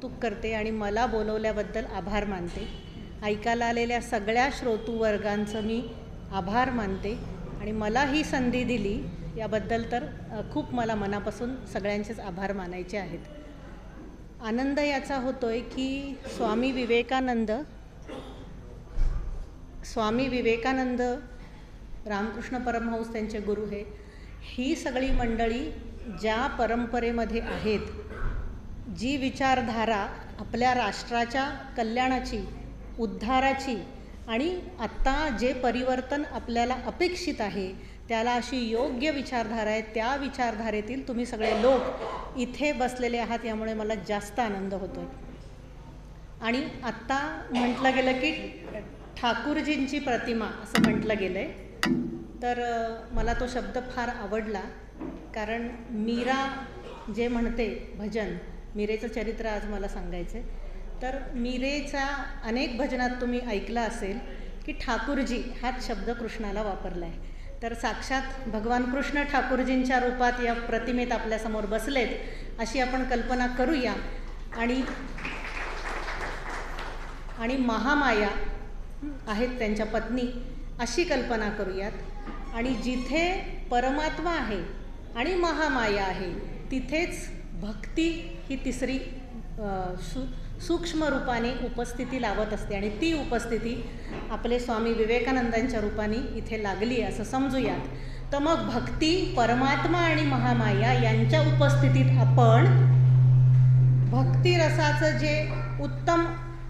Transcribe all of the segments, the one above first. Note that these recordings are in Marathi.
कौतुक करते आणि मला बोलवल्याबद्दल आभार मानते. ऐकायला आलेल्या सगळ्या श्रोतृवर्गांचं मी आभार मानते आणि मला ही संधी दिली याबद्दल तर खूप मला मनापासून सगळ्यांचेच आभार मानायचे आहेत. आनंद याचा होतो आहे की स्वामी विवेकानंद रामकृष्ण परमहंस त्यांचे गुरु हे, ही सगळी मंडळी ज्या परंपरेमध्ये आहेत, जी विचारधारा आपल्या राष्ट्राच्या कल्याणाची, उद्धाराची आणि आत्ता जे परिवर्तन आपल्याला अपेक्षित आहे त्याला अशी योग्य विचारधारा आहे, त्या विचारधारेतील तुम्ही सगळे लोक इथे बसलेले आहात, यामुळे मला जास्त आनंद होतो आहे. आणि आत्ता म्हटलं गेलं की ठाकूरजींची प्रतिमा असं म्हटलं गेलं आहे, तर मला तो शब्द फार आवडला. कारण मीरा जे म्हणते भजन, मीरेचं चरित्र आज मला सांगायचं आहे. तर मीरेच्या अनेक भजनात तुम्ही ऐकलं असेल की ठाकूरजी हाच शब्द कृष्णाला वापरला आहे. तर साक्षात भगवान कृष्ण ठाकूरजींच्या रूपात या प्रतिमेत आपल्यासमोर बसलेत अशी आपण कल्पना करूया. आणि महामाया आहेत त्यांच्या पत्नी अशी कल्पना करूयात. आणि जिथे परमात्मा आहे आणि महामाया आहे तिथेच भक्ती ही तिसरी सूक्ष्म रूपाने उपस्थिती लावत असते आणि ती उपस्थिती आपले स्वामी विवेकानंदांच्या रूपाने इथे लागली असं समजूयात. तर मग भक्ती, परमात्मा आणि महामाया यांच्या उपस्थितीत आपण भक्तिरसाचं जे उत्तम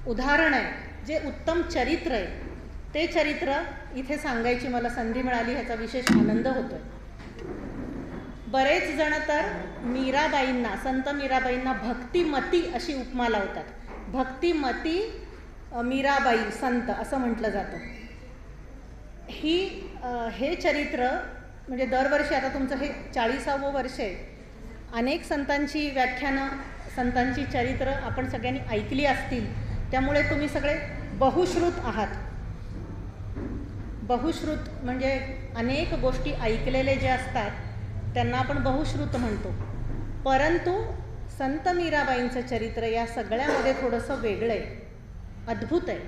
उदाहरण आहे, जे उत्तम चरित्र आहे, ते चरित्र इथे सांगायची मला संधी मिळाली, ह्याचा विशेष आनंद होतोय. बरेच जण तर मीराबाईंना, संत मीराबाईंना भक्तिमती अशी उपमा लावतात. भक्तिमती मीराबाई संत असं म्हटलं जातं. हे चरित्र म्हणजे दरवर्षी, आता तुमचं हे 40वे वर्ष आहे, अनेक संतांची व्याख्यानं, संतांची चरित्र आपण सगळ्यांनी ऐकली असतील. त्यामुळे तुम्ही सगळे बहुश्रुत आहात. बहुश्रुत म्हणजे अनेक गोष्टी ऐकलेले जे असतात त्यांना आपण बहुश्रुत म्हणतो. परंतु संत मीराबाईंचं चरित्र या सगळ्यामध्ये थोडंसं वेगळं आहे, अद्भुत आहे.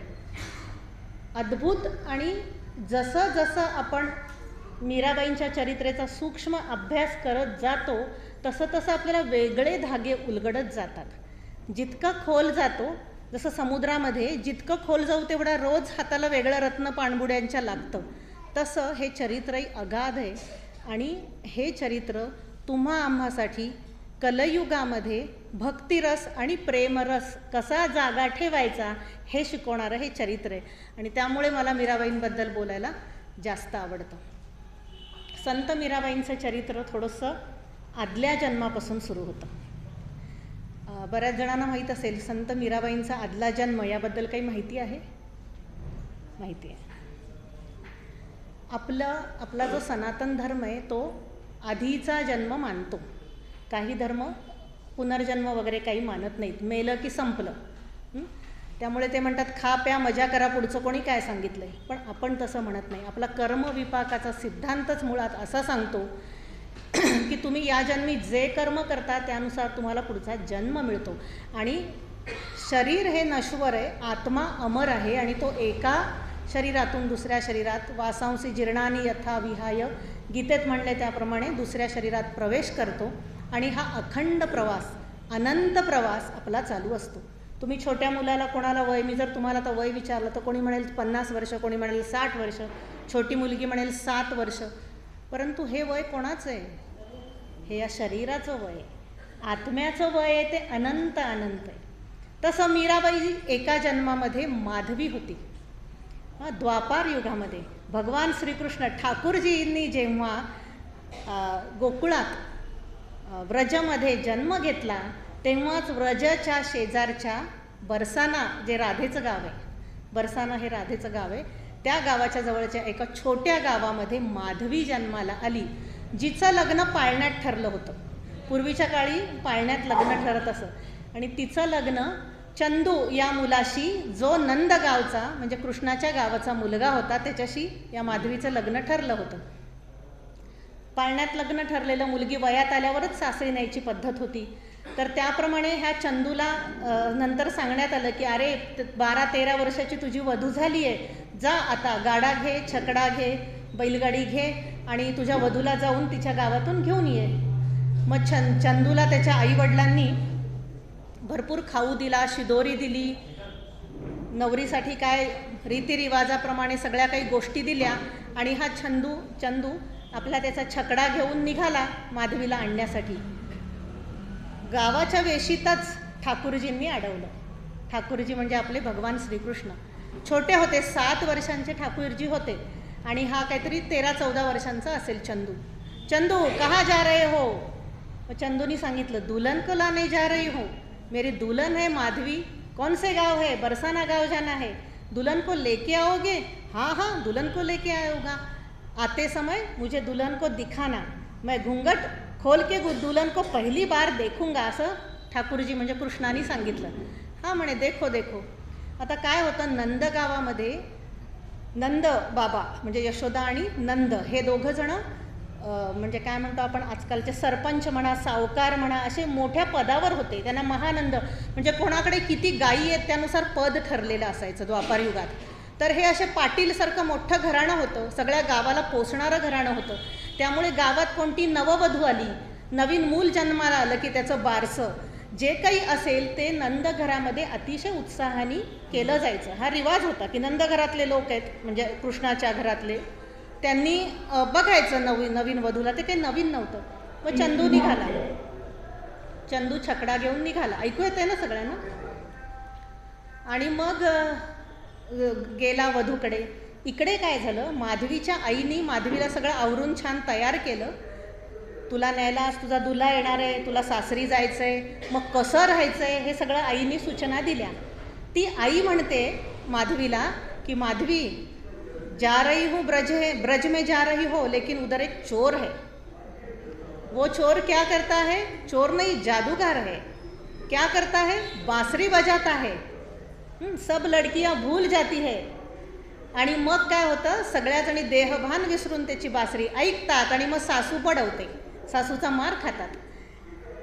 अद्भुत. आणि जसं जसं आपण मीराबाईंच्या चरित्रेचा सूक्ष्म अभ्यास करत जातो तसं तसं आपल्याला वेगळे धागे उलगडत जातात. जितका खोल जातो, जसं समुद्रामध्ये जितकं खोल जाऊ तेवढा रोज हाताला वेगळं रत्न पाणबुड्यांच्या लागतं, तसं हे चरित्रही अगाध आहे. आणि हे चरित्र तुम्हा आम्हासाठी कलयुगामध्ये भक्तिरस आणि प्रेमरस कसा जागा ठेवायचा हे शिकवणारं हे चरित्र आहे. आणि त्यामुळे मला मीराबाईंबद्दल बोलायला जास्त आवडतं. संत मीराबाईंचं चरित्र थोडंसं आदल्या जन्मापासून सुरू होतं. बऱ्याच जणांना माहीत असेल संत मीराबाईंचा आदला जन्म याबद्दल काही माहिती आहे? माहिती आहे. आपला जो सनातन धर्म आहे तो आधीचा जन्म मानतो. काही धर्म पुनर्जन्म वगैरे काही मानत नाहीत, मेलं की संपलं. त्यामुळे ते म्हणतात खा प्या मजा करा, पुढचं कोणी काय सांगितलं आहे. पण आपण तसं म्हणत नाही. आपला कर्मविपाकाचा सिद्धांतच मुळात असा सांगतो की तुम्ही या जन्मी जे कर्म करता त्यानुसार तुम्हाला पुढचा जन्म मिळतो. आणि शरीर हे नश्वर आहे, आत्मा अमर आहे. आणि तो एका शरीरातून दुसऱ्या शरीरात वासांसी जीर्णानी यथा विहाय, गीतेत म्हणले त्याप्रमाणे दुसऱ्या शरीरात प्रवेश करतो. आणि हा अखंड प्रवास, अनंत प्रवास आपला चालू असतो. तुम्ही छोट्या मुलाला, कोणाला वय, मी जर तुम्हाला तर वय विचारलं तर कोणी म्हणेल 50 वर्ष, कोणी म्हणेल 60 वर्ष, छोटी मुलगी म्हणेल 7 वर्ष. परंतु हे वय कोणाचं आहे? हे या शरीराचं वय आहे. आत्म्याचं वय आहे ते अनंत अनंत आहे. तसं मीराबाई एका जन्मामध्ये माधवी होती. द्वापार युगामध्ये भगवान श्रीकृष्ण ठाकूरजींनी जेव्हा गोकुळात व्रजमध्ये जन्म घेतला तेव्हाच व्रजच्या शेजारच्या बरसाना, जे राधेचं गाव आहे, बरसाना हे राधेचं गाव आहे, त्या गावाच्या जवळच्या एका छोट्या गावामध्ये माधवी जन्माला आली, जिचं लग्न पाळण्यात ठरलं होतं. पूर्वीच्या काळी पाळण्यात लग्न ठरत असं. आणि तिचं लग्न चंदू या मुलाशी, जो नंद गावचा म्हणजे कृष्णाच्या गावाचा मुलगा होता, त्याच्याशी या माधवीचं लग्न ठरलं होतं. पाळण्यात लग्न ठरलेलं, मुलगी वयात आल्यावरच सासरी न्यायची पद्धत होती. तर त्याप्रमाणे ह्या चंदूला नंतर सांगण्यात आलं की अरे 12-13 वर्षाची तुझी वधू झाली आहे, जा आता गाडा घे, छकडा घे, बैलगाडी घे आणि तुझ्या वधूला जाऊन तिच्या गावातून घेऊन ये. मग चंदूला त्याच्या आईवडिलांनी भरपूर खाऊ दिला, शिदोरी दिली, नवरीसाठी काय रीतिरिवाजाप्रमाणे सगळ्या काही गोष्टी दिल्या आणि हा चंदू आपला त्याचा छकडा घेऊन निघाला माधवीला आणण्यासाठी. गावाच्या वेशीतच ठाकूरजींनी अडवलं. ठाकूरजी म्हणजे आपले भगवान श्रीकृष्ण. छोटे होते, 7 वर्षांचे ठाकूरजी होते आणि हा काहीतरी 13-14 वर्षांचा असेल चंदू. चंदू कहाँ जा रहे हो? मग चंदूनी सांगितलं दुल्हन को लाने जा रही हो, मेरी दुल्हन है माधवी. कौन से गांव है? बरसाना गांव जाना है. दुल्हन को लेके आओगे? हाँ हाँ दुल्हन को लेके आऊँगा. आते समय मुझे दुल्हन को दिखाना, मैं घूंघट खोल के दुल्हन को पहली बार देखूंगा, असं ठाकूरजी म्हणजे कृष्णाने सांगितलं. हा म्हणे देखो देखो. आता काय होतं, नंद गावामध्ये नंद बाबा म्हणजे यशोदा आणि नंद हे दोघं जण म्हणजे काय म्हणतो आपण आजकालचे सरपंच म्हणा, सावकार म्हणा, असे मोठ्या पदावर होते. त्यांना महानंद म्हणजे कोणाकडे किती गायी आहेत त्यानुसार पद ठरलेलं असायचं द्वापार युगात. तर हे असे पाटीलसारखं मोठं घराणं होतं, सगळ्या गावाला पोसणारं घराणं होतं. त्यामुळे गावात कोणती नववधू आली, नवीन मूल जन्माला आलं की त्याचं बारसं जे काही असेल ते नंद घरामध्ये अतिशय उत्साहाने केलं जायचं. हा रिवाज होता की नंद घरातले लोक आहेत म्हणजे कृष्णाच्या घरातले, त्यांनी बघायचं नवीन वधूला. ते काही नवीन नव्हतं. मग चंदू निघाला, चंदू छकडा घेऊन निघाला. ऐकू येतंय ना सगळ्यांना? आणि मग गेला वधूकडे. इकडे काय झालं, माधवीच्या आईनी माधवीला सगळं आवरून छान तयार केलं. तुला न्यायला तुझा दुल्हा येणार आहे, तुला सासरी जायचं आहे, मग कसं राहायचं आहे हे सगळं आईनी सूचना दिल्या. ती आई म्हणते माधवीला की माधवी जा रही हूँ ब्रज में जा रही हो, लेकिन उधर एक चोर है. वो चोर क्या करता है? चोर नहीं, जादूगर है. क्या करता है? बांसुरी बजाता है. सब लडकियां भूल जाती है. आणि मग काय होतं, सगळ्या जणी देहभान विसरून त्याची बासरी ऐकतात आणि मग सासू पडवते, सासूचा मार खातात.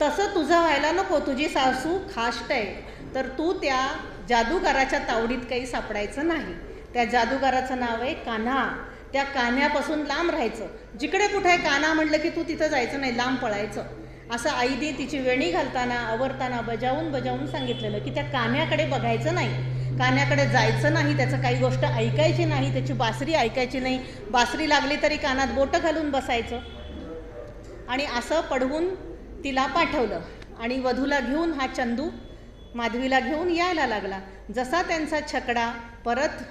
तसं तुझं व्हायला नको. तुझी सासू खाष्ट आहे, तर तू त्या जादूगाराच्या तावडीत काही सापडायचं नाही. त्या जादूगाराचं नाव आहे कान्हा. त्या कान्ह्यापासून लांब राहायचं. जिकडे कुठे कान्हा म्हटलं की तू तिथं जायचं नाही, लांब पळायचं. असं आईने तिची वेणी घालताना आवरताना बजावून सांगितलेलं की त्या कान्ह्याकडे बघायचं नाही, कान्ह्याकडे जायचं नाही, त्याचं काही गोष्ट ऐकायची नाही, त्याची बासरी ऐकायची नाही. बासरी लागली तरी कानात बोटं घालून बसायचं. आणि असं पडवून तिला पाठवलं. आणि वधूला घेऊन हा चंदू माधवीला घेऊन यायला लागला. जसा त्यांचा छकडा परत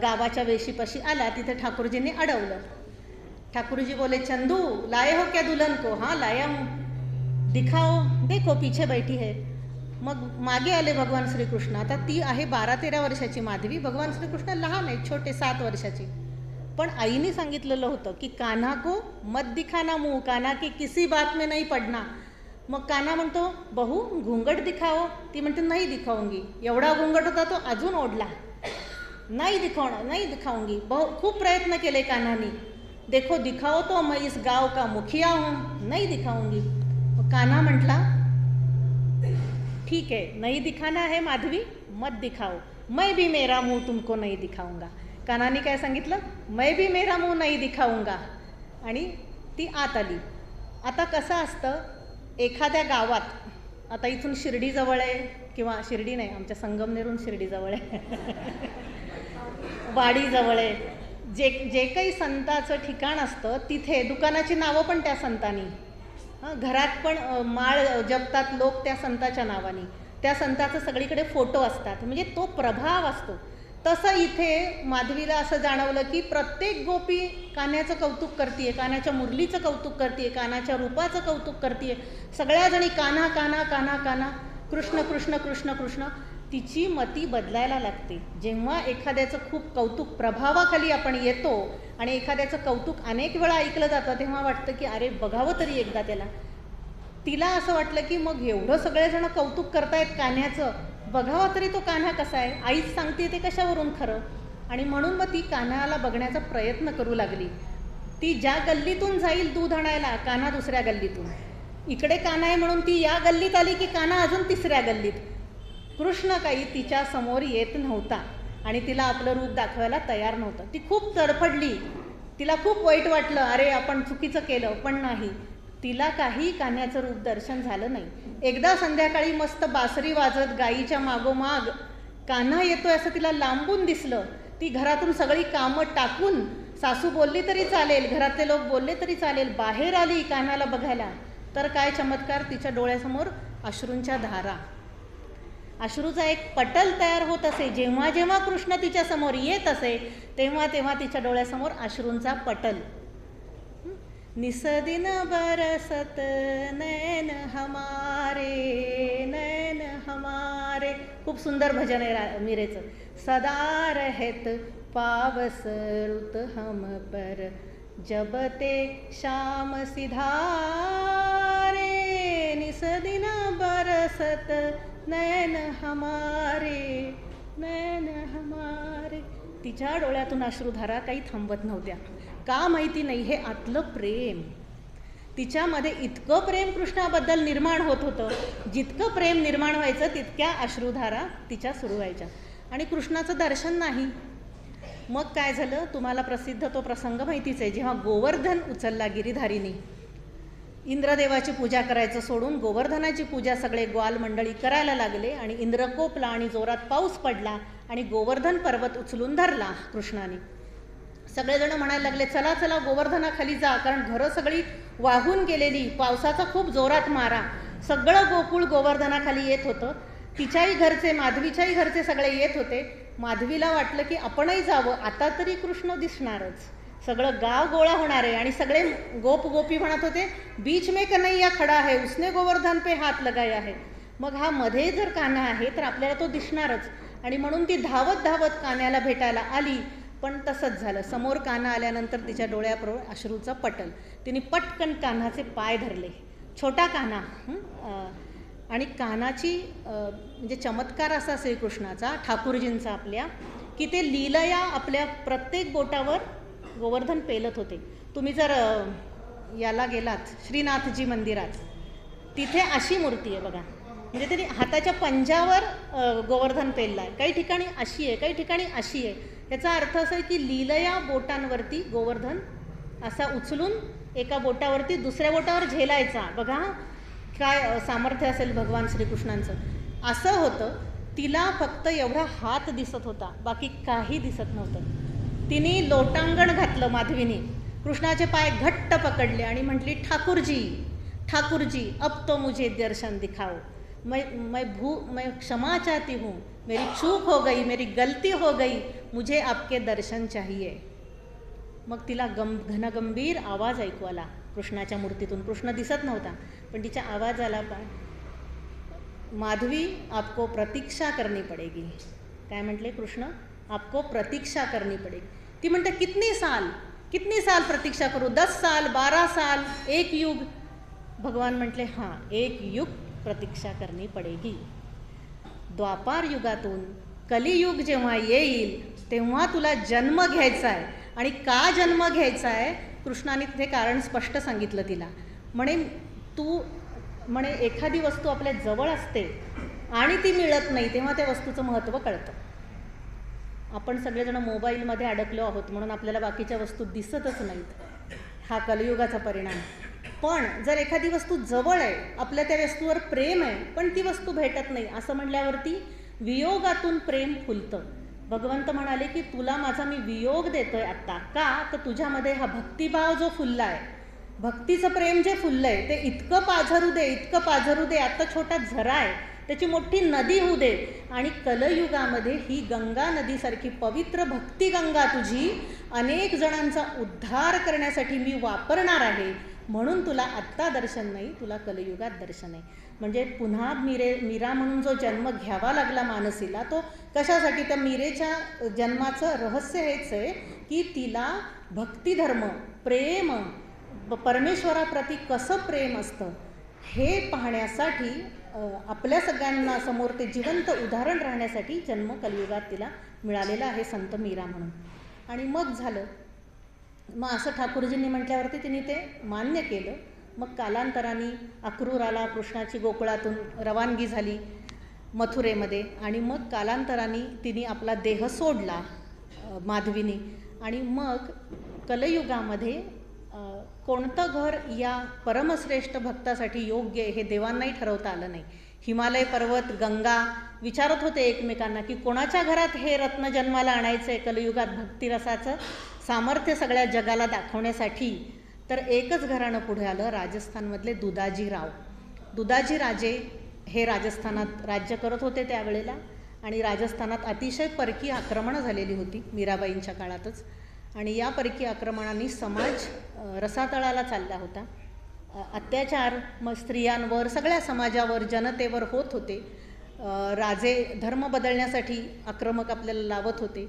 गावाच्या वेशीपाशी आला, तिथे ठाकूरजींनी अडवलं. ठाकुरजी बोले चंदू लाए हो क्या दुल्हन को? हाँ लाया हूँ. दिखाओ. देखो पीछे बैठी है. मग मागे आले भगवान श्रीकृष्ण. आता ती आहे 12-13 वर्षाची माधवी, भगवान श्रीकृष्ण लहान आहे, छोटे 7 वर्षाचे. पण आईने सांगितलेलं होतं की कान्हा को मत दिखाना मुँह, कान्हा की किसी बात में नहीं पडना. मग कान्हा म्हणतो बहू घुंगट दिखाओ. ती म्हणते नाही दिखाऊंगी. एवढा घुंगट होता तो अजून ओढला. नाही दिखाऊंगी. खूप प्रयत्न केले कान्हानी. देखो दिखाओ तो मैं इस गांव का मुखिया हूँ, नहीं दिखाऊंगी. मग कान्हा म्हटला ठीक है, नहीं दिखाना है माधवी, मत दिखाओ, मैं भी मेरा मुंह तुमको नहीं दिखाऊंगा. कान्हानी काय सांगितलं, मैं भी मेरा मुंह नहीं दिखाऊंगा. आणि ती आत आली. आता कसं असतं एखाद्या गावात, आता इथून शिर्डी जवळ आहे, किंवा शिर्डी नाही, आमच्या संगमनेरून शिर्डी जवळ आहे, वाडी जवळ आहे. जे काही संताचं ठिकाण असतं तिथे दुकानाची नावं पण त्या संतांनी, घरात पण माळ जपतात लोक त्या संताच्या नावाने, त्या संताचं सगळीकडे फोटो असतात, म्हणजे तो प्रभाव असतो. तसं इथे माधवीला असं जाणवलं की प्रत्येक गोपी कान्ह्याचं कौतुक करते, कान्ह्याच्या मुरलीचं कौतुक करते, कान्ह्याच्या रूपाचं कौतुक करते. सगळ्याजणी कान्हा कान्हा कान्हा कान्हा, कृष्ण कृष्ण कृष्ण कृष्ण. तिची मती बदलायला लागते. जेव्हा एखाद्याचं खूप कौतुक प्रभावाखाली आपण येतो आणि एखाद्याचं कौतुक अनेक वेळा ऐकलं जातं, तेव्हा वाटतं की अरे बघावं तरी एकदा त्याला. तिला असं वाटलं की मग एवढं सगळेजण कौतुक करतायत कान्ह्याचं, बघावा तरी तो कान्हा कसा आहे. आईच सांगते ते कशावरून खरं. आणि म्हणून मग ती कान्ह्याला बघण्याचा प्रयत्न करू लागली. ती ज्या गल्लीतून जाईल दूध आणायला, कान्हा दुसऱ्या गल्लीतून. इकडे कान्हा आहे म्हणून ती या गल्लीत आली की कान्हा अजून तिसऱ्या गल्लीत. कृष्ण काही तिच्या समोर येत नव्हता आणि तिला आपलं रूप दाखवायला तयार नव्हतं. ती खूप तडफडली, तिला खूप वाईट वाटलं, अरे आपण चुकीचं केलं. पण नाही, तिला काही कान्ह्याचं रूप दर्शन झालं नाही. एकदा संध्याकाळी मस्त बासरी वाजत गाईच्या मागोमाग कान्हा येतोय असं तिला लांबून दिसलं. ती घरातून सगळी कामं टाकून, सासू बोलली तरी चालेल, घरातले लोक बोलले तरी चालेल, बाहेर आली कान्हाला बघायला. तर काय चमत्कार, तिच्या डोळ्यासमोर अश्रूंच्या धारा, अश्रूचा एक पटल तयार होत असे. जेव्हा जेव्हा कृष्ण तिच्या समोर येत असे तेव्हा तेव्हा तिच्या डोळ्यासमोर अश्रूंचा पटल. निसदिन बरसत नैन हमारे, नैन हमारे. खूप सुंदर भजन आहे मीरेचं. सदा रहत पावस रुत हम पर, जब ते श्याम सिधारे. निसदिन बरसत नैन हमारे, नैन हमारे. तिच्या डोळ्यातून अश्रुधारा काही थांबत नव्हत्या. का माहिती नाही, हे आतलं प्रेम. तिच्यामध्ये इतकं प्रेम कृष्णाबद्दल निर्माण होत होतं, जितकं प्रेम निर्माण व्हायचं तितक्या अश्रुधारा तिच्या सुरू व्हायच्या. आणि कृष्णाचं दर्शन नाही. मग काय झालं, तुम्हाला प्रसिद्ध तो प्रसंग माहितीच आहे. जेव्हा गोवर्धन उचलला गिरीधारीने, इंद्रदेवाची पूजा करायचं सोडून गोवर्धनाची पूजा सगळे ग्वाल मंडळी करायला लागले आणि इंद्र कोपला आणि जोरात पाऊस पडला आणि गोवर्धन पर्वत उचलून धरला कृष्णाने. सगळेजण म्हणायला लागले, चला चला गोवर्धनाखाली जा, कारण घरं सगळी वाहून गेलेली, पावसाचा खूप जोरात मारा. सगळं गोकुळ गोवर्धनाखाली येत होतं. तिच्याही घरचे, माधवीच्याही घरचे सगळे येत होते. माधवीला वाटलं की आपणही जावं, आता तरी कृष्ण दिसणारच, सगळं गाव गोळा होणार आहे. आणि सगळे गोप गोपी म्हणत होते, बीच में कन्हैया खडा है, उसने गोवर्धन पे हात लगाया है. मग हा मध्ये जर कान्हा आहे तर आपल्याला तो दिसणारच. आणि म्हणून ती धावत धावत कान्ह्याला भेटायला आली. पण तसंच झालं. समोर कान्हा आल्यानंतर तिच्या डोळ्याबरोबर अश्रूचं पटल. तिने पटकन कान्हाचे पाय धरले, छोटा कान्हा. आणि कान्हाची म्हणजे चमत्कार असा श्रीकृष्णाचा, ठाकूरजींचा आपल्या, की ते लीलया आपल्या प्रत्येक बोटावर गोवर्धन पेलत होते. तुम्ही जर याला गेलात श्रीनाथजी मंदिरात, तिथे अशी मूर्ती आहे बघा. म्हणजे त्यांनी हाताच्या पंजावर गोवर्धन पेलला आहे. काही ठिकाणी अशी आहे, काही ठिकाणी अशी आहे. याचा अर्थ असा आहे की लीलया बोटांवरती गोवर्धन असा उचलून एका बोटावरती दुसऱ्या बोटावर झेलायचा. बघा काय सामर्थ्य असेल भगवान श्रीकृष्णांचं. असं होतं. तिला फक्त एवढा हात दिसत होता, बाकी काही दिसत नव्हतं. तिने लोटांगण घातलं माधवीने, कृष्णाचे पाय घट्ट पकडले आणि म्हटली, ठाकूरजी ठाकूरजी अब तो मुझे दर्शन दिखाओ. मैं क्षमा चाहती हूँ, मेरी चूक हो गई, मेरी गलती हो गई, मुझे आपके दर्शन चाहिए. मग तिला घनगंभीर आवाज ऐकू आला कृष्णाच्या मूर्तीतून. कृष्ण दिसत नव्हता पण तिच्या आवाज आला, माधवी आपको प्रतीक्षा करनी पडेगी. काय म्हटले कृष्ण, आपको प्रतीक्षा करनी पडेगी. ती म्हणते, कितनी साल प्रतीक्षा करू, 10 साल 12 साल 1 युग. भगवान म्हटले, हां 1 युग प्रतीक्षा करनी पडेगी. द्वापार युगातून कलियुग जेव्हा येईल तेव्हा तुला जन्म घ्यायचा आहे. आणि का जन्म घ्यायचा आहे, कृष्णाने तिथे कारण स्पष्ट सांगितलं तिला. म्हणे एखादी वस्तू आपल्या जवळ असते आणि ती मिळत नाही तेव्हा त्या वस्तूचं महत्त्व कळतं. आपण सगळेजण मोबाईलमध्ये अडकलो आहोत म्हणून आपल्याला बाकीच्या वस्तू दिसतच नाहीत. हा कलियुगाचा परिणाम. पण जर एखादी वस्तू जवळ आहे, आपल्या त्या वस्तूवर प्रेम आहे, पण ती वस्तू भेटत नाही, असं म्हणल्यावरती वियोगातून प्रेम फुलतं. भगवंत म्हणाले की तुला माझा मी वियोग देतोय आत्ता. का तर तुझ्यामध्ये हा भक्तिभाव जो फुलला आहे, भक्तीचं प्रेम जे फुललं आहे ते इतकं पाझरू दे, इतकं पाझरू दे. आत्ता छोटा झरा आहे, त्याची मोठी नदी होऊ दे. आणि कलयुगामध्ये ही गंगा नदीसारखी पवित्र भक्तिगंगा तुझी अनेक जणांचा उद्धार करण्यासाठी मी वापरणार आहे. म्हणून तुला आत्ता दर्शन नाही, तुला कलियुगात दर्शन आहे. म्हणजे पुन्हा मीरा म्हणून जो जन्म घ्यावा लागला मानसीला, तो कशासाठी? तर मीरेच्या जन्माचं रहस्य हेच आहे की तिला भक्तिधर्म, प्रेम, परमेश्वराप्रती कसं प्रेम असतं हे पाहण्यासाठी, आपल्या सगळ्यांना समोर ते जिवंत उदाहरण राहण्यासाठी जन्म कलियुगात तिला मिळालेला आहे, संत मीरा म्हणून. आणि मग झालं. मग असं ठाकूरजींनी म्हटल्यावरती तिने ते मान्य केलं. मग कालांतराने अक्रूराला कृष्णाची गोकुळातून रवानगी झाली मथुरेमध्ये, आणि मग कालांतराने तिने आपला देह सोडला माधवीने. आणि मग कलयुगामध्ये कोणतं घर या परमश्रेष्ठ भक्तासाठी योग्य आहे हे देवांनाही ठरवता आलं नाही. हिमालय पर्वत, गंगा विचारत होते एकमेकांना की कोणाच्या घरात हे रत्न जन्माला आणायचं आहे कलियुगात भक्तिरसाचं सामर्थ्य सगळ्या जगाला दाखवण्यासाठी. तर एकच घराणं पुढे आलं, राजस्थानमधले दुधाजीराव. दुधाजी राजे हे राजस्थानात राज्य करत होते त्यावेळेला, आणि राजस्थानात अतिशय परकी आक्रमणं झालेली होती मीराबाईंच्या काळातच. आणि या परकी आक्रमणांनी समाज रसातळाला चालला होता. अत्याचार मग स्त्रियांवर, सगळ्या समाजावर, जनतेवर होत होते. राजे धर्म बदलण्यासाठी आक्रमक आपल्याला लावत होते.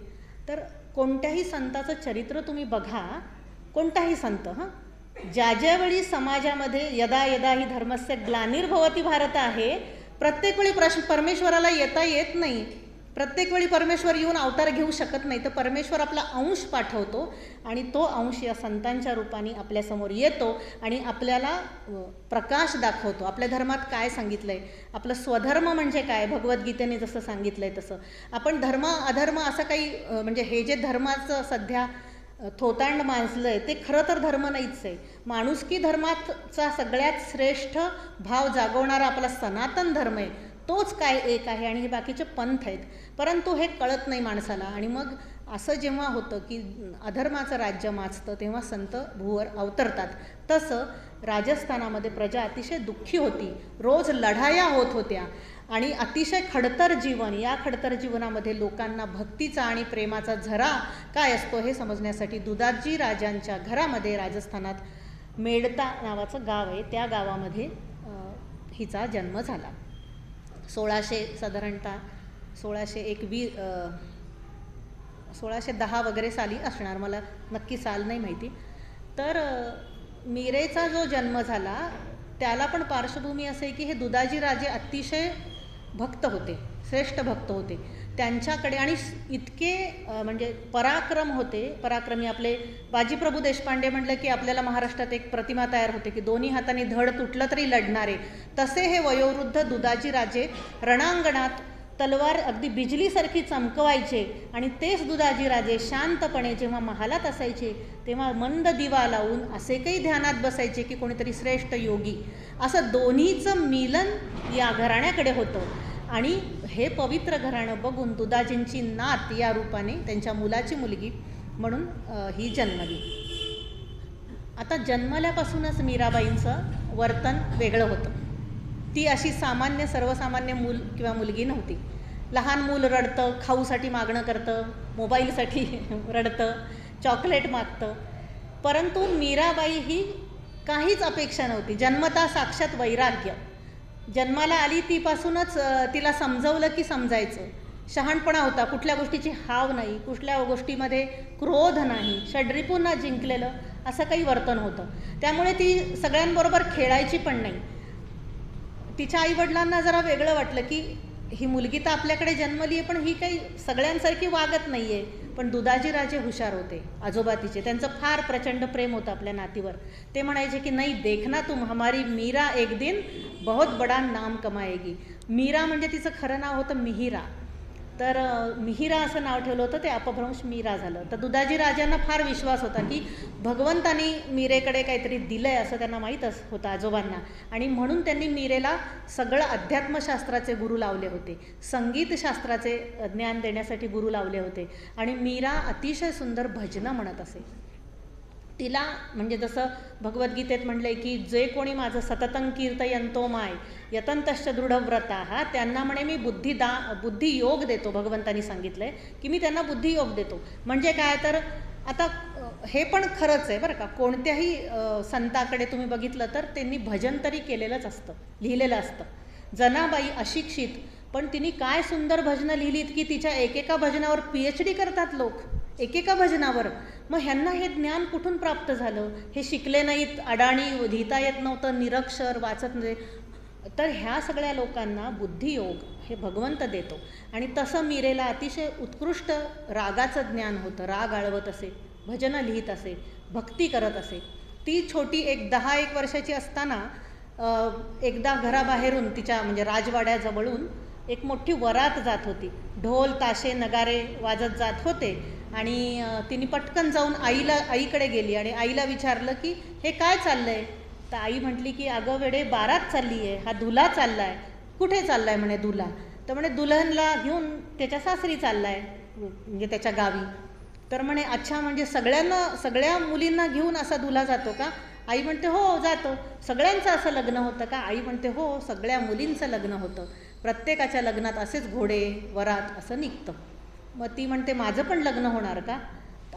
तर कोणत्याही संताचं चरित्र तुम्ही बघा, कोणताही संत ज्या ज्यावेळी समाजामध्ये यदा यदा ही धर्मस्य ग्लानिर्भवती भारत आहे, प्रत्येक वेळी परमेश्वराला येता येत नाही. प्रत्येक वेळी परमेश्वर येऊन अवतार घेऊ शकत नाही. तर परमेश्वर आपला अंश पाठवतो आणि तो अंश या संतांच्या रूपाने आपल्यासमोर येतो आणि आपल्याला प्रकाश दाखवतो. आपल्या धर्मात काय सांगितलं आहे, आपलं स्वधर्म म्हणजे काय, भगवद्गीतेने जसं सांगितलं आहे तसं. आपण धर्म अधर्म असं काही म्हणजे हे जे धर्माचं सध्या थोतांड माजलं आहे ते खरं तर धर्म नाहीच आहे. माणुसकी धर्माचा सगळ्यात श्रेष्ठ भाव जागवणारा आपला सनातन धर्म आहे, तोच काय एक आहे. आणि हे बाकीचे पंथ आहेत, परंतु हे कळत नाही माणसाला. आणि मग असं जेव्हा होतं की अधर्माचं राज्य माजतं तेव्हा संत भूवर अवतरतात. तसं राजस्थानामध्ये प्रजा अतिशय दुःखी होती, रोज लढाया होत होत्या आणि अतिशय खडतर जीवन. या खडतर जीवनामध्ये लोकांना भक्तीचा आणि प्रेमाचा झरा काय असतो हे समजण्यासाठी दुधाजी राजांच्या घरामध्ये राजस्थानात मेडता नावाचं गाव आहे, त्या गावामध्ये हिचा जन्म झाला. 1610 वगैरे साली असणार, मला नक्की साल नाही माहिती. तर मीरेचा जो जन्म झाला त्याला पण पार्श्वभूमी असे की हे दुधाजी राजे अतिशय भक्त होते, श्रेष्ठ भक्त होते. त्यांच्याकडे आणि इतके म्हणजे पराक्रम होते, पराक्रमी. आपले बाजीप्रभू देशपांडे म्हटलं की आपल्याला महाराष्ट्रात एक प्रतिमा तयार होते की दोन्ही हाताने धड तुटलं तरी लढणारे. तसे हे वयोवृद्ध दुधाजी राजे रणांगणात तलवार अगदी बिजलीसारखी चमकवायचे. आणि तेच दुधाजी राजे शांतपणे जेव्हा महालात असायचे तेव्हा मंद दिवा लावून असे काही ध्यानात बसायचे की कोणीतरी श्रेष्ठ योगी. असं दोन्हीचं मिलन या घराण्याकडे होतं. आणि हे पवित्र घराणं बघून दुधाजींची नात या रूपाने त्यांच्या मुलाची मुलगी म्हणून ही जन्मली. आता जन्मल्यापासूनच मीराबाईंचं वर्तन वेगळं होतं. ती अशी सामान्य सर्वसामान्य मूल किंवा मुलगी नव्हती. लहान मूल रडतं, खाऊसाठी मागणं करतं, मोबाईलसाठी रडतं, चॉकलेट मागतं, परंतु मीराबाई ही काहीच अपेक्षा नव्हती. जन्मता साक्षात वैराग्य. जन्माला आली तीपासूनच तिला समजवलं की समजायचं. शहाणपणा होता, कुठल्या गोष्टीची हाव नाही, कुठल्या गोष्टीमध्ये क्रोध नाही, षड्रिपूंना जिंकलेलं असं काही वर्तन होतं. त्यामुळे ती सगळ्यांबरोबर खेळायची पण नाही. तिच्या आईवडिलांना जरा वेगळं वाटलं की ही मुलगी तर आपल्याकडे जन्मली आहे पण ही काही सगळ्यांसारखी वागत नाही आहे. पण दुधाजी राजे हुशार होते, आजोबा तिचे, त्यांचं फार प्रचंड प्रेम होतं आपल्या नातीवर. ते म्हणायचे की नाही देखना तुम, हमारी मीरा एक दिन बहुत बडा नाम कमाएगी. मीरा म्हणजे तिचं खरं नाव होतं मिहिरा. तर मिहिरा असं नाव ठेवलं होतं, ते अपभ्रंश मीरा झालं. तर दुधाजी राजांना फार विश्वास होता की भगवंतानी मीरेकडे काहीतरी दिलं आहे असं त्यांना माहीतच होतं आजोबांना. आणि म्हणून त्यांनी मीरेला सगळं अध्यात्मशास्त्राचे गुरु लावले होते, संगीतशास्त्राचे ज्ञान देण्यासाठी गुरु लावले होते. आणि मीरा अतिशय सुंदर भजनं म्हणत असे. तिला म्हणजे जसं भगवद्गीतेत म्हणलं आहे की जे कोणी माझं सततं कीर्तयंतो माय यतंतश्च दृढव्रता, त्यांना म्हणे मी बुद्धियोग देतो. भगवंतानी सांगितलं आहे की मी त्यांना बुद्धियोग देतो. म्हणजे काय, तर आता हे पण खरंच आहे बरं का. कोणत्याही संताकडे तुम्ही बघितलं तर त्यांनी भजन तरी केलेलंच असतं, लिहिलेलं असतं. जनाबाई अशिक्षित, पण तिने काय सुंदर भजनं लिहिलीत की तिच्या एकेका भजनावर PhD करतात लोक, एकेका भजनावर. मग ह्यांना हे ज्ञान कुठून प्राप्त झालं? हे शिकले नाहीत, अडाणी, लिहिता येत नव्हतं, निरक्षर, वाचत नाही. तर ह्या सगळ्या लोकांना बुद्धियोग हे भगवंत देतो. आणि तसं मीरेला अतिशय उत्कृष्ट रागाचं ज्ञान होतं. राग आळवत असे, भजनं लिहित असे, भक्ती करत असे. ती छोटी एक 10-1 वर्षाची असताना एकदा घराबाहेरून तिच्या म्हणजे राजवाड्याजवळून एक मोठी वरात जात होती. ढोल ताशे नगारे वाजत जात होते आणि तिने पटकन जाऊन आईकडे गेली आणि आईला विचारलं की हे काय चाललं आहे. तर आई म्हटली की अगं वेडे, बारात चालली आहे, हा दुल्हा चालला आहे. कुठे चालला आहे म्हणे दुल्हा. तर म्हणे दुल्हनला घेऊन त्याच्या सासरी चालला आहे, म्हणजे त्याच्या गावी. तर म्हणे अच्छा, म्हणजे सगळ्या मुलींना घेऊन असा दुल्हा जातो का. आई म्हणते हो जातो. सगळ्यांचं असं लग्न होतं का. आई म्हणते हो, सगळ्या मुलींचं लग्न होतं, प्रत्येकाच्या लग्नात असेच घोडे वरात असं निघतं. मग ती म्हणते माझं पण लग्न होणार का.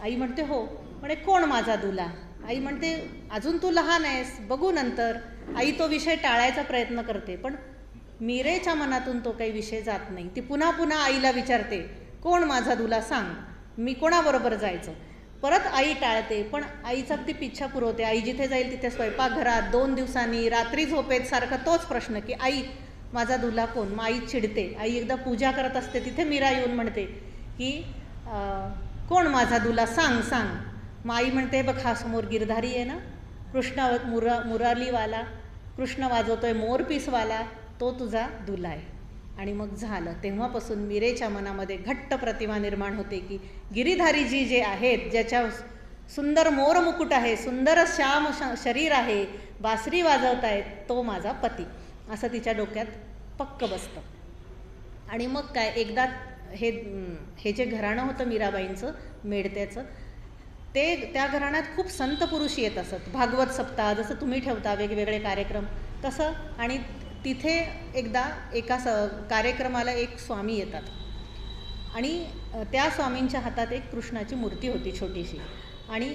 आई म्हणते हो. म्हणे कोण माझा दुल्हा. आई म्हणते अजून तू लहान आहेस, बघू नंतर. आई तो विषय टाळायचा प्रयत्न करते, पण मीरेच्या मनातून तो काही विषय जात नाही. ती पुन्हा पुन्हा आईला विचारते कोण माझा दुल्हा सांग, मी कोणाबरोबर जायचं. परत आई टाळते, पण आईचा ती पिच्छा पुरवते. आई जिथे जाईल तिथे स्वयंपाकघरात 2 दिवसांनी रात्री झोपेत सारखा तोच प्रश्न की आई माझा दुल्हा कोण. मग आई चिडते. आई एकदा पूजा करत असते, तिथे मीरा येऊन म्हणते की कोण माझा दुल्हा सांग सांग. मग आई म्हणते बघ हा समोर गिरधारी आहे ना, कृष्ण मुरलीवाला, कृष्ण वाजवतोय मोरपीसवाला, तो तुझा दुल्हा आहे. आणि मग झालं. तेव्हापासून मीरेच्या मनामध्ये घट्ट प्रतिमा निर्माण होते की गिरीधारीजी जे आहेत, ज्याच्या सुंदर मोर मुकुट आहे, सुंदर श्याम शरीर आहे, बासरी वाजवत आहेत, तो माझा पती, असं तिच्या डोक्यात पक्क बसतं. आणि मग काय, एकदा हे जे घराणं होतं मीराबाईंचं मेडत्याचं, त्या घराण्यात खूप संत पुरुष येत असत. भागवत सप्ताह जसं तुम्ही ठेवता वेगवेगळे कार्यक्रम तसं. आणि तिथे एकदा एका कार्यक्रमाला एक स्वामी येतात आणि त्या स्वामींच्या हातात एक कृष्णाची मूर्ती होती छोटीशी. आणि